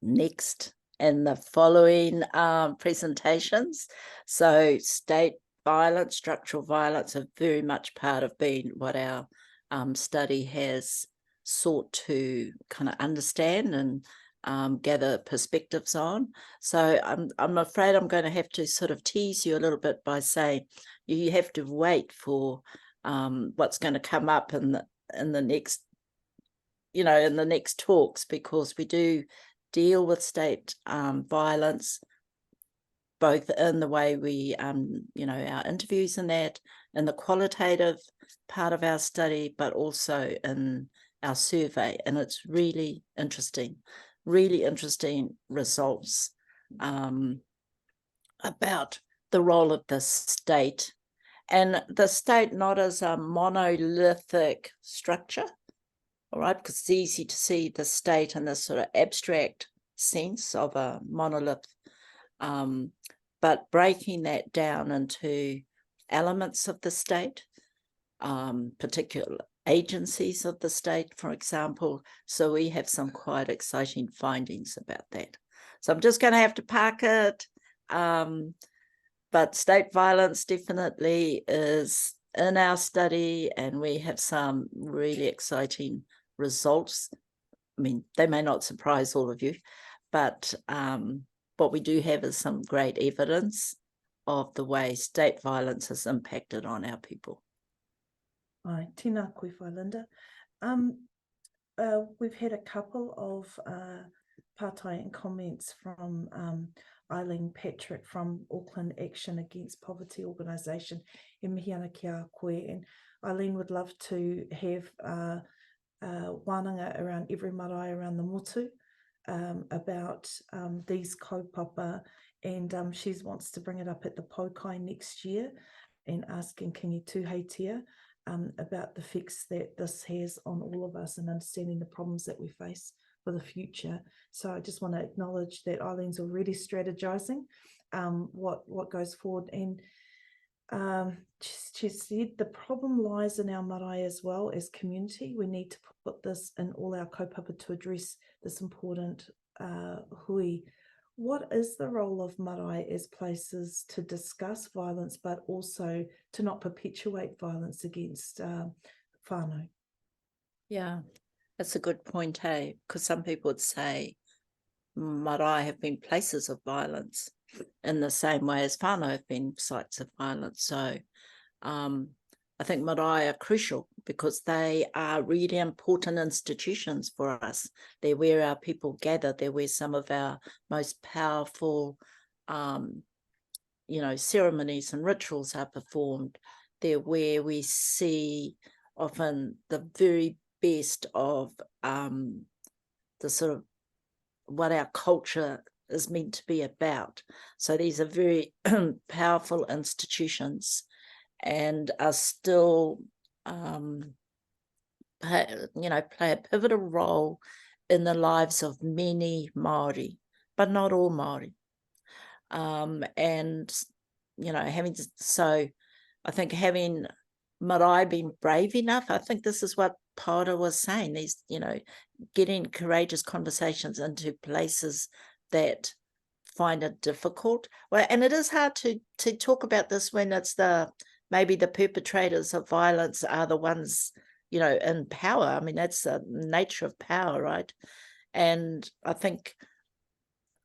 next and the following presentations. So state violence, structural violence are very much part of being what our study has sought to kind of understand and gather perspectives on. So I'm afraid I'm going to have to sort of tease you a little bit by saying you have to wait for what's going to come up in the next, in the next talks, because we do deal with state violence, both in the way we, our interviews and that, in the qualitative part of our study, but also in our survey. And it's really interesting results about the role of the state, and the state not as a monolithic structure, all right, because it's easy to see the state in this sort of abstract sense of a monolith, but breaking that down into elements of the state, particular agencies of the state, for example. So we have some quite exciting findings about that. So I'm just going to have to park it. But state violence definitely is in our study, and we have some really exciting results. I mean, they may not surprise all of you, but what we do have is some great evidence of the way state violence has impacted on our people. Ai, tēnā koe whai, Linda. We've had a couple of pātai and comments from Eileen Patrick from Auckland Action Against Poverty Organisation, e mihi ana ki a koe, and Eileen would love to have wānanga around every marae around the motu about these kaupapa, and she wants to bring it up at the Paukai next year and asking, can you tūheitia about the effects that this has on all of us and understanding the problems that we face for the future. So I just want to acknowledge that Eileen's already strategizing what goes forward, and she said the problem lies in our marae as well as community. We need to put this in all our kaupapa to address this important hui. What is the role of marae as places to discuss violence, but also to not perpetuate violence against whānau? Yeah, that's a good point, hey? Because some people would say marae have been places of violence in the same way as whānau have been sites of violence. So I think marae are crucial because they are really important institutions for us. They're where our people gather. They're where some of our most powerful, ceremonies and rituals are performed. They're where we see often the very best of sort of what our culture is meant to be about. So these are very powerful institutions and are still, play a pivotal role in the lives of many Māori, but not all Māori. And, I think having marae been brave enough, I think this is what Paora was saying, these, getting courageous conversations into places that find it difficult. Well, and it is hard to talk about this when it's maybe the perpetrators of violence are the ones, in power. I mean, that's the nature of power, right? And I think,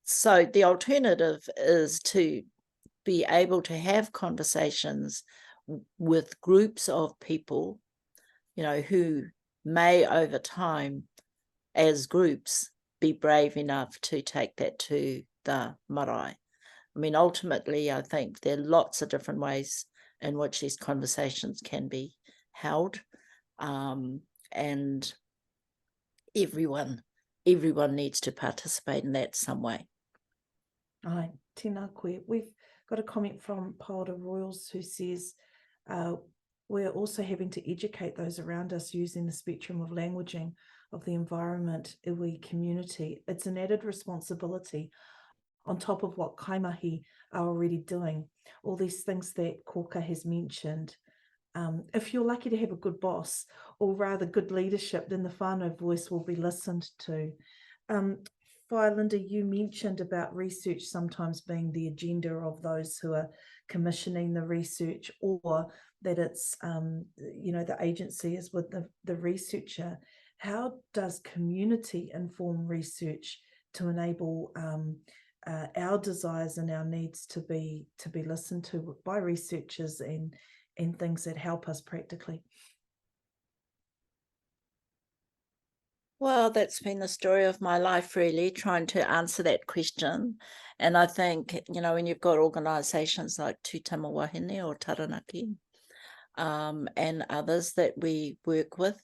so the alternative is to be able to have conversations with groups of people, who may over time, as groups, be brave enough to take that to the marae. I mean, ultimately, I think there are lots of different ways in which these conversations can be held, and everyone needs to participate in that some way. Ai, tēnā koe. We've got a comment from Paora Royals who says, we're also having to educate those around us using the spectrum of languaging of the environment, iwi community. It's an added responsibility on top of what kaimahi are already doing. All these things that Koka has mentioned. If you're lucky to have a good boss, or rather good leadership, then the whānau voice will be listened to. Linda, you mentioned about research sometimes being the agenda of those who are commissioning the research, or that it's, the agency is with the researcher. How does community inform research to enable our desires and our needs to be listened to by researchers and things that help us practically? Well, that's been the story of my life, really, trying to answer that question. And I think, when you've got organisations like Tū Tama Wahine or Taranaki, and others that we work with,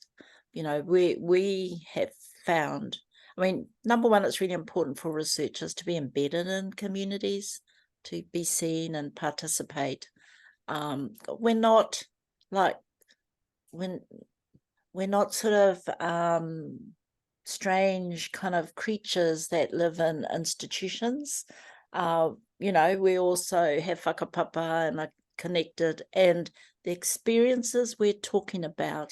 we have found, I mean, number one, it's really important for researchers to be embedded in communities, to be seen and participate. We're not sort of strange kind of creatures that live in institutions. We also have whakapapa and are connected, and the experiences we're talking about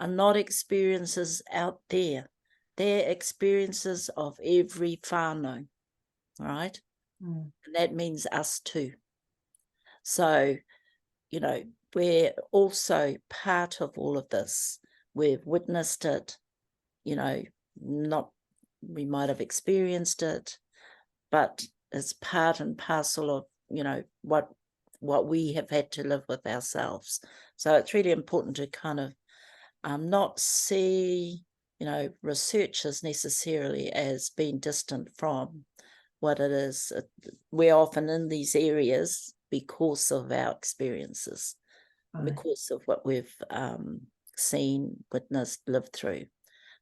are not experiences out there. They're experiences of every whānau, right? And that means us too. So, we're also part of all of this. We've witnessed it, we might have experienced it, but it's part and parcel of, what we have had to live with ourselves. So it's really important to kind of not see, researchers necessarily as being distant from what it is. We're often in these areas because of our experiences, because of what we've seen, witnessed, lived through.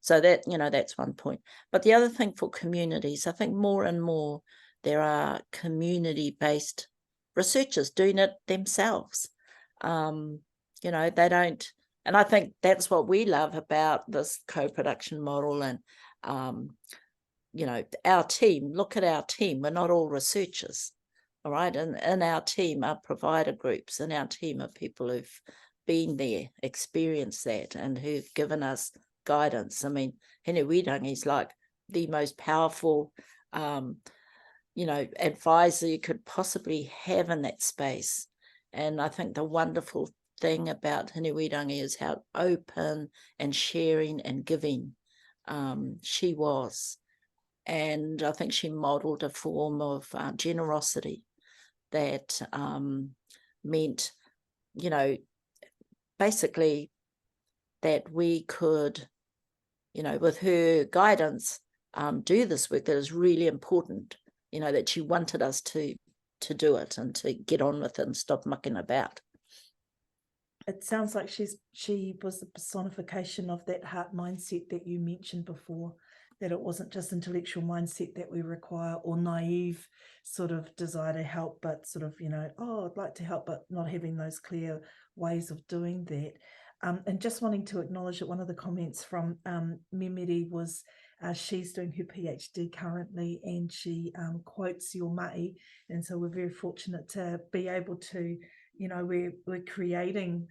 So that, that's one point. But the other thing for communities, I think more and more there are community-based researchers doing it themselves. They don't, and I think that's what we love about this co-production model. And, our team, look at our team, we're not all researchers, all right? And in our team are provider groups, and our team are people who've been there, experienced that, and who've given us guidance. I mean, Hinewirangi is like the most powerful, advisor you could possibly have in that space. And I think the wonderful thing about Hinewirangi is how open and sharing and giving she was. And I think she modelled a form of generosity that meant, basically that we could, with her guidance, do this work that is really important, that she wanted us to do it and to get on with it and stop mucking about. It sounds like she was the personification of that heart mindset that you mentioned before, that it wasn't just intellectual mindset that we require, or naive sort of desire to help, but sort of, oh, I'd like to help, but not having those clear ways of doing that. And just wanting to acknowledge that one of the comments from Memiri was she's doing her PhD currently, and she quotes your mai, and so we're very fortunate to be able to, we're creating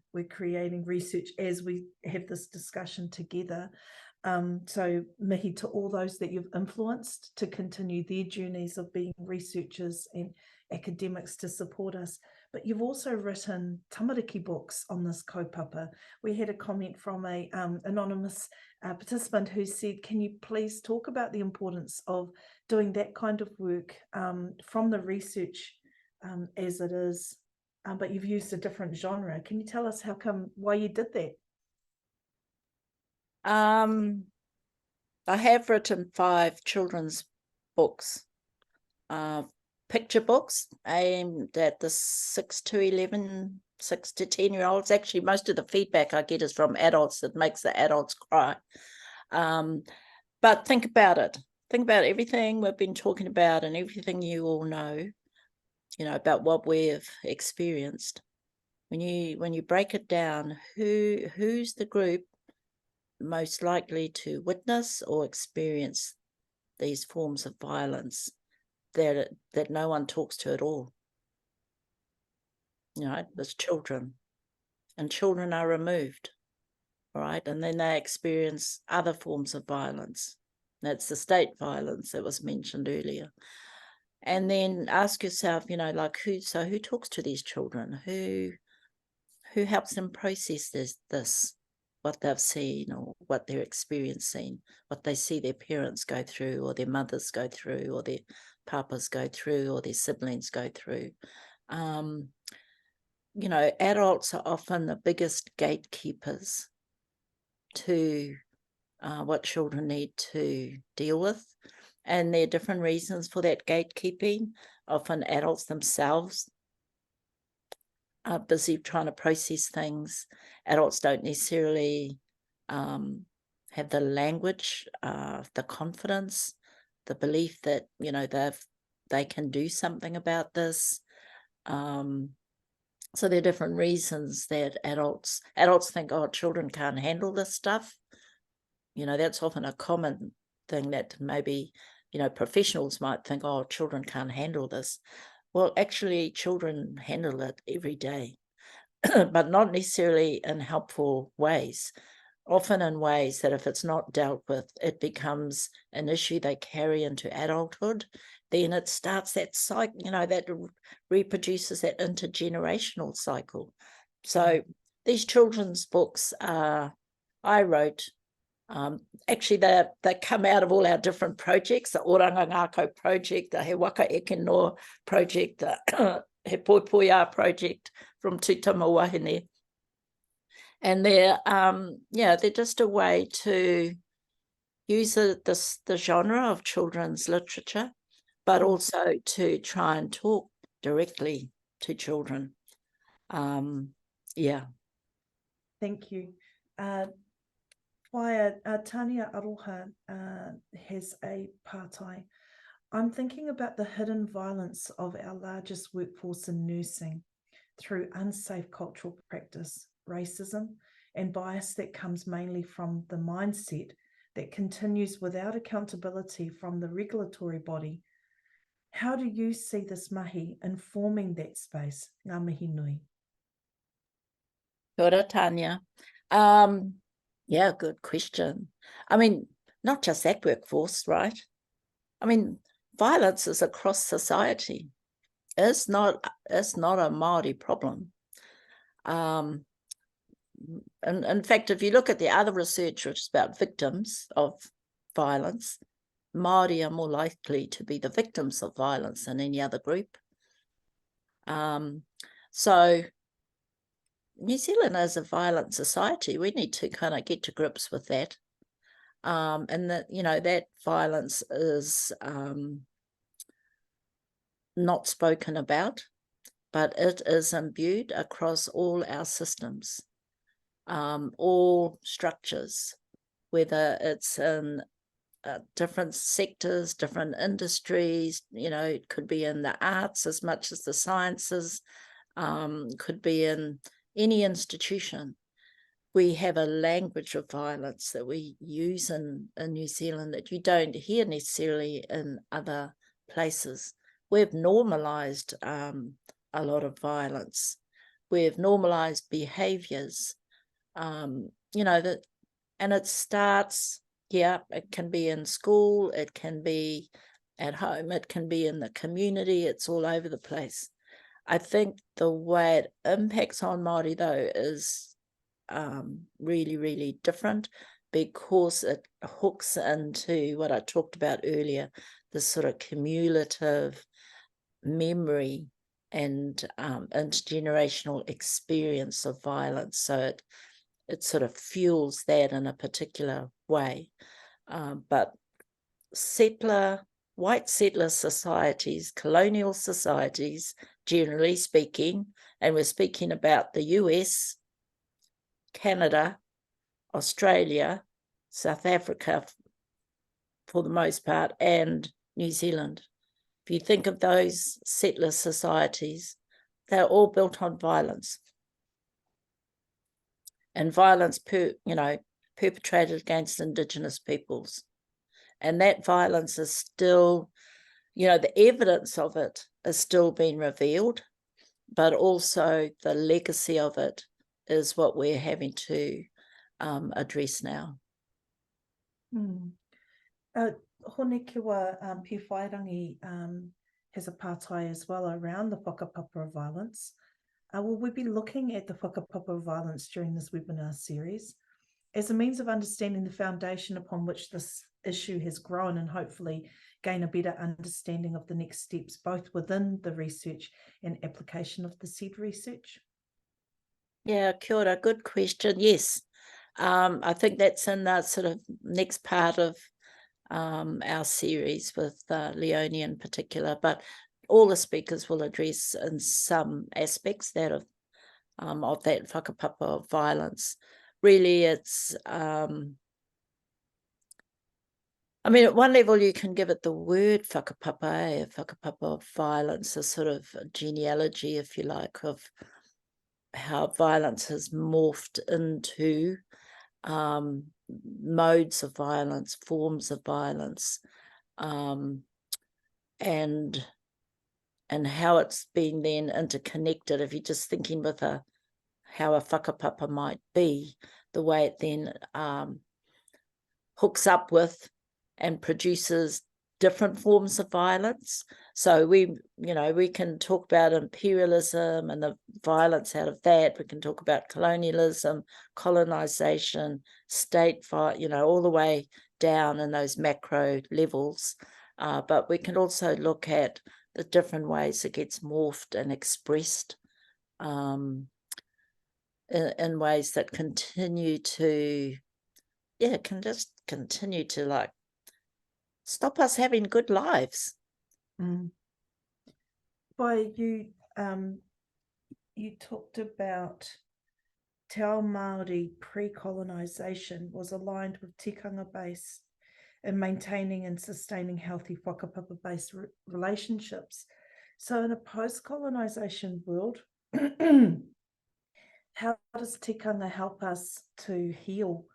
research as we have this discussion together. So mihi to all those that you've influenced to continue their journeys of being researchers and academics to support us. But you've also written tamariki books on this kaupapa. We had a comment from a anonymous participant who said, can you please talk about the importance of doing that kind of work from the research as it is, but you've used a different genre. Can you tell us why you did that? I have written 5 children's books, picture books aimed at the 6 to 10-year-olds. Actually, most of the feedback I get is from adults that makes the adults cry. But think about it. Think about everything we've been talking about and everything you all know, about what we've experienced. When you break it down, who's the group most likely to witness or experience these forms of violence that no one talks to at all? There's children, and children are removed, right? And then they experience other forms of violence. That's the state violence that was mentioned earlier. And then ask yourself, who talks to these children? Who helps them process this, what they've seen or what they're experiencing, what they see their parents go through or their mothers go through or their papas go through or their siblings go through. Adults are often the biggest gatekeepers to what children need to deal with. And there are different reasons for that gatekeeping. Often adults themselves are busy trying to process things. Adults don't necessarily have the language, the confidence, the belief that, they can do something about this. So there are different reasons that adults think, oh, children can't handle this stuff. That's often a common thing that maybe, professionals might think, oh, children can't handle this. Well, actually, children handle it every day, but not necessarily in helpful ways. Often in ways that if it's not dealt with, it becomes an issue they carry into adulthood. Then it starts that cycle, that reproduces that intergenerational cycle. So these children's books I wrote, actually they come out of all our different projects, the Oranga project, the He Waka Eke Noa project, the He Poipoia project from Tūtama Wahine. And they're just a way to use the genre of children's literature, but also to try and talk directly to children. Thank you. Tania Aroha has a pātai. I'm thinking about the hidden violence of our largest workforce in nursing through unsafe cultural practice, racism, and bias that comes mainly from the mindset that continues without accountability from the regulatory body. How do you see this mahi informing that space? Ngā mihi nui. Kia ora, Tanya. Good question. I mean, not just that workforce, right? I mean, violence is across society. It's not a Māori problem. In fact, if you look at the other research, which is about victims of violence, Māori are more likely to be the victims of violence than any other group. So New Zealand is a violent society. We need to kind of get to grips with that. And that, that violence is not spoken about, but it is imbued across all our systems, all structures, whether it's in different sectors, different industries, you know, it could be in the arts as much as the sciences, could be in any institution. We have a language of violence that we use in New Zealand that you don't hear necessarily in other places. We've normalised a lot of violence. We've normalised behaviours, you know, that, and it starts, yeah, it can be in school, it can be at home, it can be in the community, it's all over the place. I think the way it impacts on Māori, though, is really, really different, because it hooks into what I talked about earlier, this sort of cumulative memory and intergenerational experience of violence. So it sort of fuels that in a particular way. But white settler societies, colonial societies, generally speaking, and we're speaking about the US, Canada, Australia, South Africa for the most part, and New Zealand. If you think of those settler societies, they're all built on violence. And violence, perpetrated against Indigenous peoples. And that violence is still, you know, the evidence of it is still being revealed, but also the legacy of it is what we're having to address now. Hone kiwa Pewhairangi has a pātai as well around the whakapapa of violence. Will we be looking at the whakapapa of violence during this webinar series as a means of understanding the foundation upon which this issue has grown, and hopefully gain a better understanding of the next steps, both within the research and application of the said research? Yeah, kia ora, good question. Yes, I think that's in the sort of next part of our series with Leonie in particular, but all the speakers will address in some aspects that of that whakapapa of violence. Really, it's, I mean, at one level you can give it the word whakapapa, whakapapa of violence, a sort of a genealogy, if you like, of how violence has morphed into modes of violence, forms of violence, and how it's been then interconnected. If you're just thinking with how a whakapapa might be, the way it then hooks up with and produces different forms of violence. So we can talk about imperialism and the violence out of that. We can talk about colonialism, colonization, state fight, all the way down in those macro levels. But we can also look at the different ways it gets morphed and expressed in ways that continue to, can just continue to like stop us having good lives. By you talked about Te Ao Māori pre-colonisation was aligned with tikanga base in maintaining and sustaining healthy whakapapa-based relationships. So in a post-colonisation world, how does tikanga help us to heal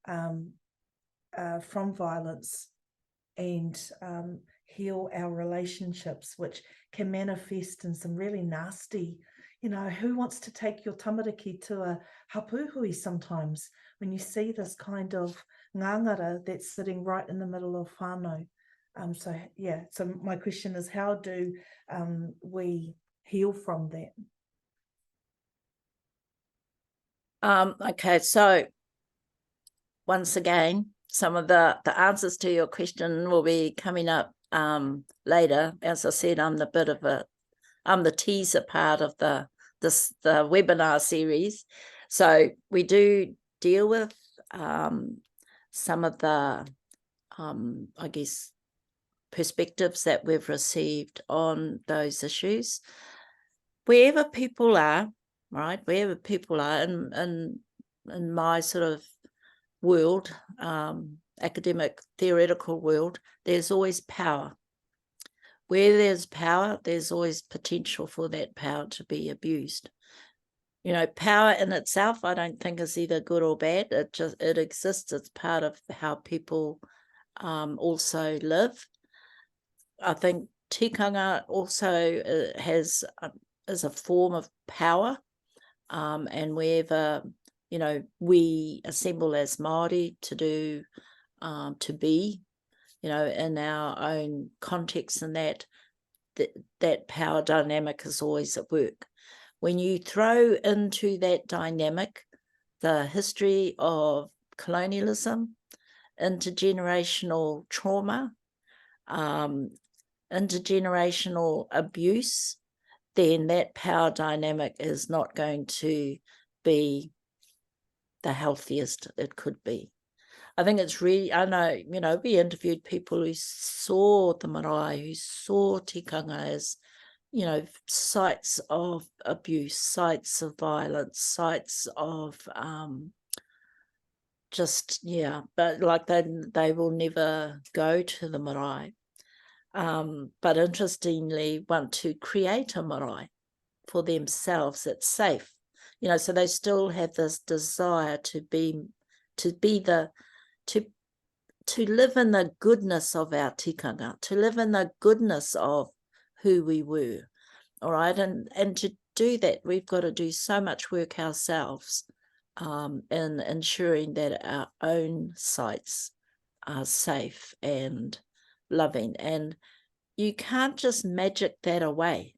from violence and heal our relationships, which can manifest in some really nasty, who wants to take your tamariki to a hapuhui sometimes when you see this kind of ngangara that's sitting right in the middle of whānau. So my question is, how do we heal from that? Okay, so once again, some of the answers to your question will be coming up later. As I said, I'm the teaser part of the webinar series. So we do deal with some of the, I guess, perspectives that we've received on those issues. Wherever people are, right, in my sort of world, academic theoretical world, there's always power. Where there's power, there's always potential for that power to be abused. You know, power in itself, I don't think is either good or bad. It exists. It's part of how people also live. I think tikanga also is a form of power, and wherever, you know, we assemble as Māori to do, to be, you know, in our own context, and that power dynamic is always at work. When you throw into that dynamic the history of colonialism, intergenerational trauma, intergenerational abuse, then that power dynamic is not going to be the healthiest it could be. I think it's really, I know, you know, we interviewed people who saw the marae, who saw tikanga as, you know, sites of abuse, sites of violence, sites of just, yeah, but like they will never go to the marae. But interestingly, want to create a marae for themselves that's safe. You know, so they still have this desire to live in the goodness of our tikanga, to live in the goodness of who we were, all right? And to do that, we've got to do so much work ourselves in ensuring that our own sites are safe and loving. And you can't just magic that away,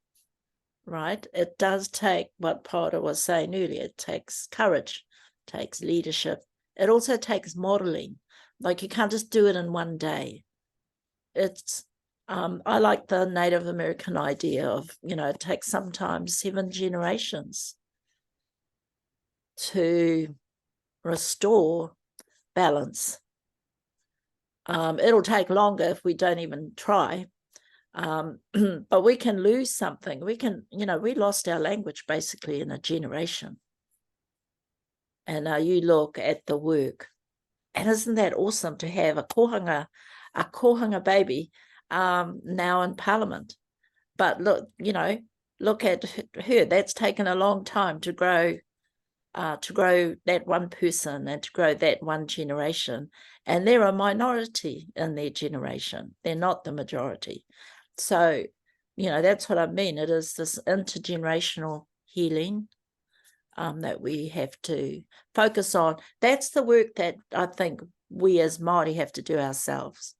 right? It does take, what Paula was saying earlier, it takes courage, it takes leadership. It also takes modeling. Like, you can't just do it in one day. It's, I like the Native American idea of, you know, it takes sometimes 7 generations to restore balance. It'll take longer if we don't even try. But we can lose something. We can, you know, we lost our language basically in a generation. And now you look at the work. And isn't that awesome to have a kohanga baby now in Parliament? But look, you know, look at her. That's taken a long time to grow that one person and to grow that one generation. And they're a minority in their generation. They're not the majority. So, you know, that's what I mean. It is this intergenerational healing that we have to focus on. That's the work that I think we as Māori have to do ourselves.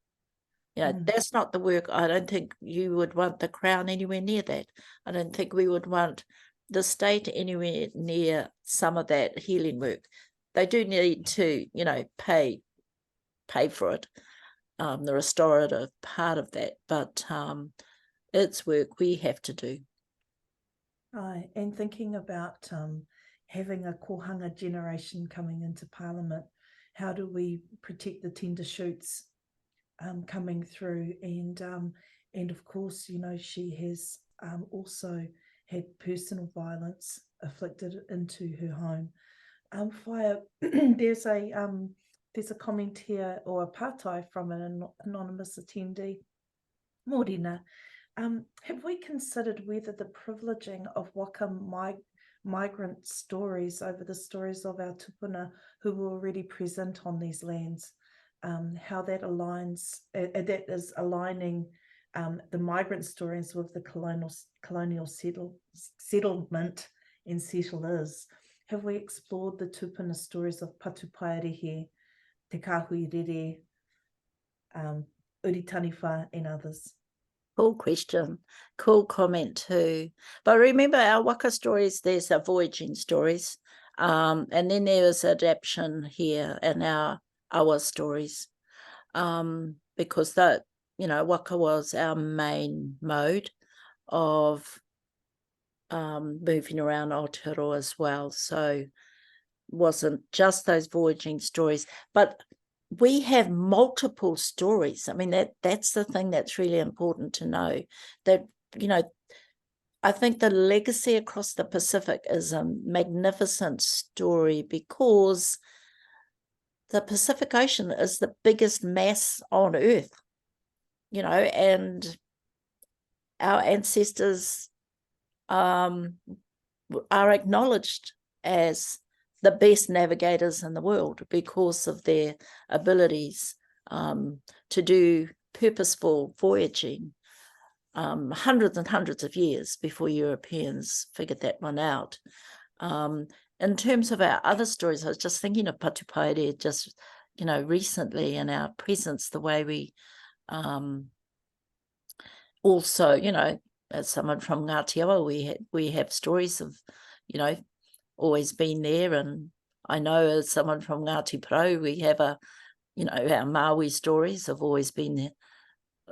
You know, that's not the work. I don't think you would want the Crown anywhere near that. I don't think we would want the state anywhere near some of that healing work. They do need to, you know, pay for it, the restorative part of that, but it's work we have to do. And thinking about having a kohanga generation coming into Parliament, how do we protect the tender shoots coming through? And of course, you know, she has also had personal violence afflicted into her home. There's a comment here, or a pātai from an anonymous attendee. Morena, have we considered whether the privileging of Waka migrant stories over the stories of our tupuna who were already present on these lands, how that aligns, that is aligning the migrant stories with the colonial settlement and settlers? Have we explored the tupuna stories of Patupaerehe, Te Kahui Rere, Uritaniwha and others? Cool question. Cool comment too. But remember, our waka stories, there's our voyaging stories. And then there was adaptation here in our stories. Because that, you know, waka was our main mode of moving around Aotearoa as well. So wasn't just those voyaging stories, but we have multiple stories. I mean, that's the thing that's really important to know, that, you know, I think the legacy across the Pacific is a magnificent story because the Pacific Ocean is the biggest mass on Earth, you know, and our ancestors are acknowledged as the best navigators in the world because of their abilities to do purposeful voyaging hundreds and hundreds of years before Europeans figured that one out. In terms of our other stories, I was just thinking of Patupaere just, you know, recently in our presence, the way we also, you know, as someone from Ngāti Awa, we have stories of, you know, always been there. And I know as someone from Ngāti Porou, we have you know, our Māui stories have always been there,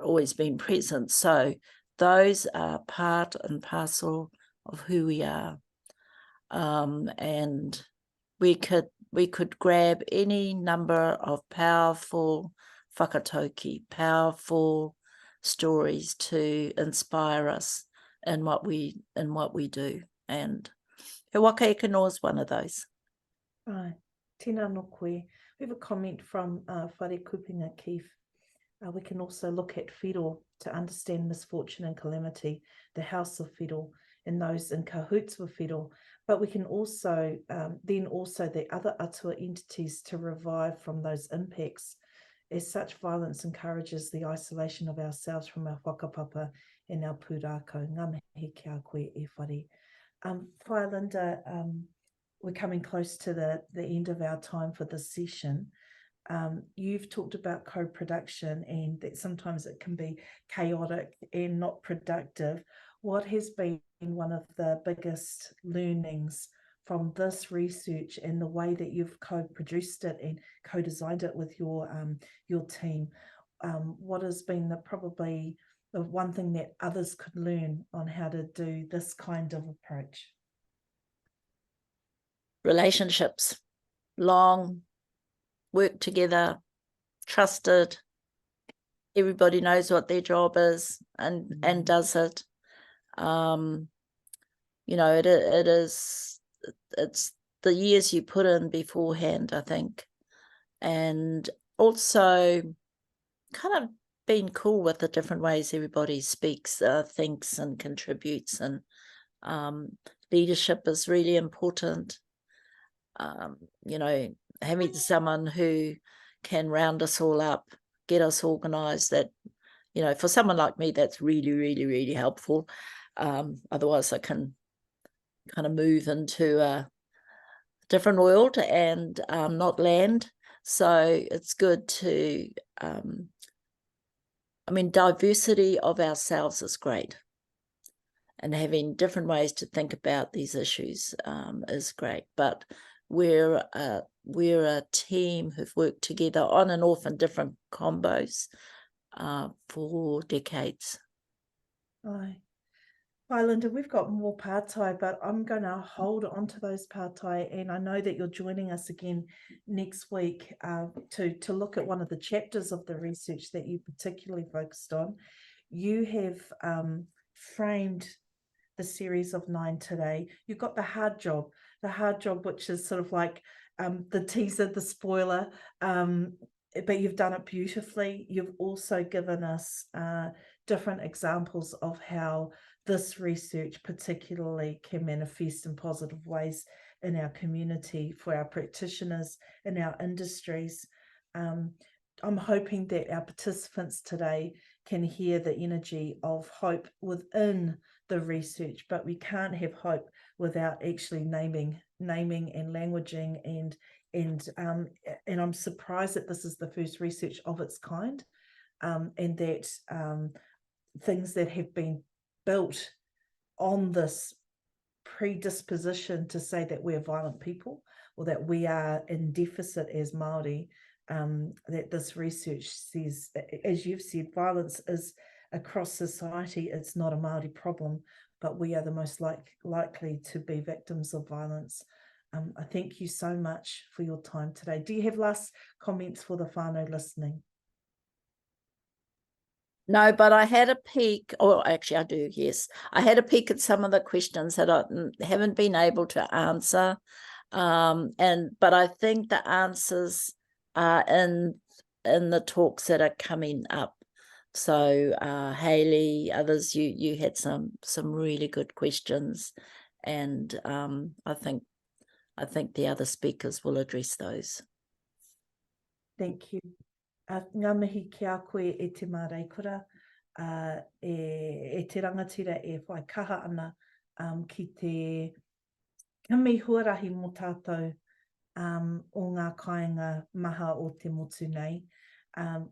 always been present. So those are part and parcel of who we are. And we could grab any number of powerful whakatauki, powerful stories to inspire us in what we do. And he Waka Eke Noa is one of those. Ai, tēnā no koe. We have a comment from Whare Kupinga Keith. We can also look at whiro to understand misfortune and calamity, the house of whiro, and those in cahoots with whiro. But we can also, then also the other atua entities to revive from those impacts, as such violence encourages the isolation of ourselves from our whakapapa and our pūrākau. Ngā mihi ki a koe e whare. Whaia Linda, we're coming close to the end of our time for this session. You've talked about co-production and that sometimes it can be chaotic and not productive. What has been one of the biggest learnings from this research and the way that you've co-produced it and co-designed it with your team? What has been probably the one thing that others could learn on how to do this kind of approach? Relationships, long, work together, trusted, everybody knows what their job is and does it. You know, it's the years you put in beforehand, I think, and also kind of being cool with the different ways everybody speaks, thinks and contributes, and leadership is really important. You know, having someone who can round us all up, get us organised, that, you know, for someone like me, that's really, really, really helpful. Otherwise I can kind of move into a different world and not land. So it's good to, I mean, diversity of ourselves is great. And having different ways to think about these issues is great. But we're a team who've worked together on and off in different combos for decades. Aye. Hi, Linda, we've got more pātai, but I'm going to hold on to those pātai, and I know that you're joining us again next week to look at one of the chapters of the research that you particularly focused on. You have framed the series of 9 today. You've got the hard job, which is sort of like the teaser, the spoiler, but you've done it beautifully. You've also given us different examples of how this research particularly can manifest in positive ways in our community, for our practitioners, in our industries. I'm hoping that our participants today can hear the energy of hope within the research, but we can't have hope without actually naming and languaging, and I'm surprised that this is the first research of its kind, and that things that have been built on this predisposition to say that we're violent people, or that we are in deficit as Māori, that this research says, as you've said, violence is across society. It's not a Māori problem, but we are the most likely to be victims of violence. I thank you so much for your time today. Do you have last comments for the whānau listening? No, but I had a peek, or actually I do, yes. I had a peek at some of the questions that I haven't been able to answer. But I think the answers in the talks that are coming up. So Hayley, others, you had some really good questions, and I think the other speakers will address those. Thank you. Ngā mihi ki a koe e te māreikura, e te rangatira e whai kaha ana ki te kimi huarahi mō tātou o ngā kāinga maha o te motu nei.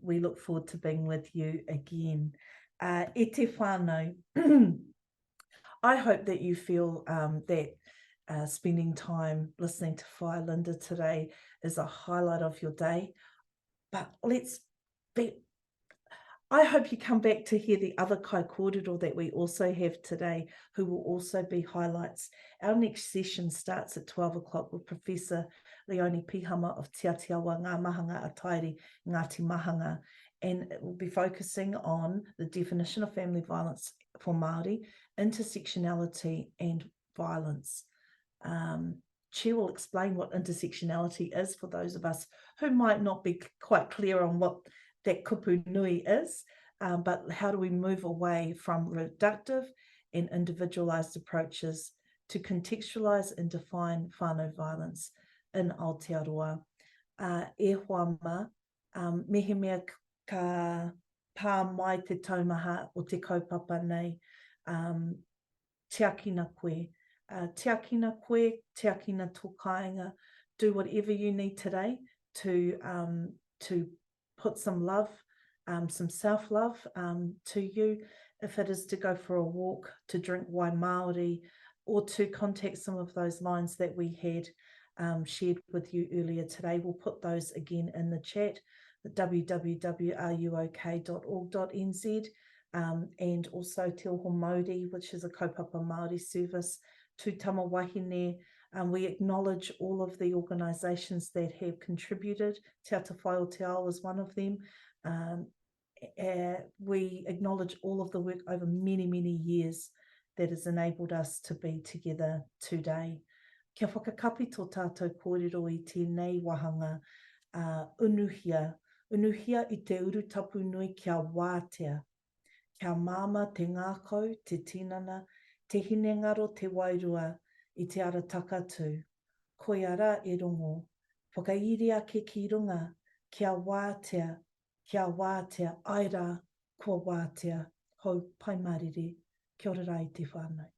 We look forward to being with you again. E te whānau, I hope that you feel that spending time listening to Whai Linda today is a highlight of your day. But I hope you come back to hear the other kai kōrero that we also have today, who will also be highlights. Our next session starts at 12 o'clock with Professor Leone Pihama of Te Atiawa Ngā Mahanga Atairi Ngāti Mahanga, and it will be focusing on the definition of family violence for Māori, intersectionality and violence. She will explain what intersectionality is for those of us who might not be quite clear on what that kupu nui is, but how do we move away from reductive and individualised approaches to contextualise and define whānau violence in Aotearoa. E hoa ma, mehe mea ka pā mai te taumaha o te kaupapa nei, te akina koe. Te akina koe, te akina tō kāinga. Do whatever you need today to put some love, some self-love to you. If it is to go for a walk, to drink wai Māori, or to contact some of those lines that we had shared with you earlier today. We'll put those again in the chat, www.ruok.org.nz, and also Te Oho Māori, which is a kaupapa Māori service, to Tama Wahine. We acknowledge all of the organisations that have contributed. Te Ata Whai o Te Ao is one of them. We acknowledge all of the work over many, many years that has enabled us to be together today. Kia whakakapi tō tātou kōrero i tēnei wahanga unuhia. Unuhia i te urutapu nui kia wātea. Kia māma te ngākau, te tinana, te hinengaro te wairua i te arataka tū. Koe ara e rongo. Whakairi ake ki runga. Kia wātea, ai rā, kua wātea. Hau pai mariri. Kia ora rai te whānau.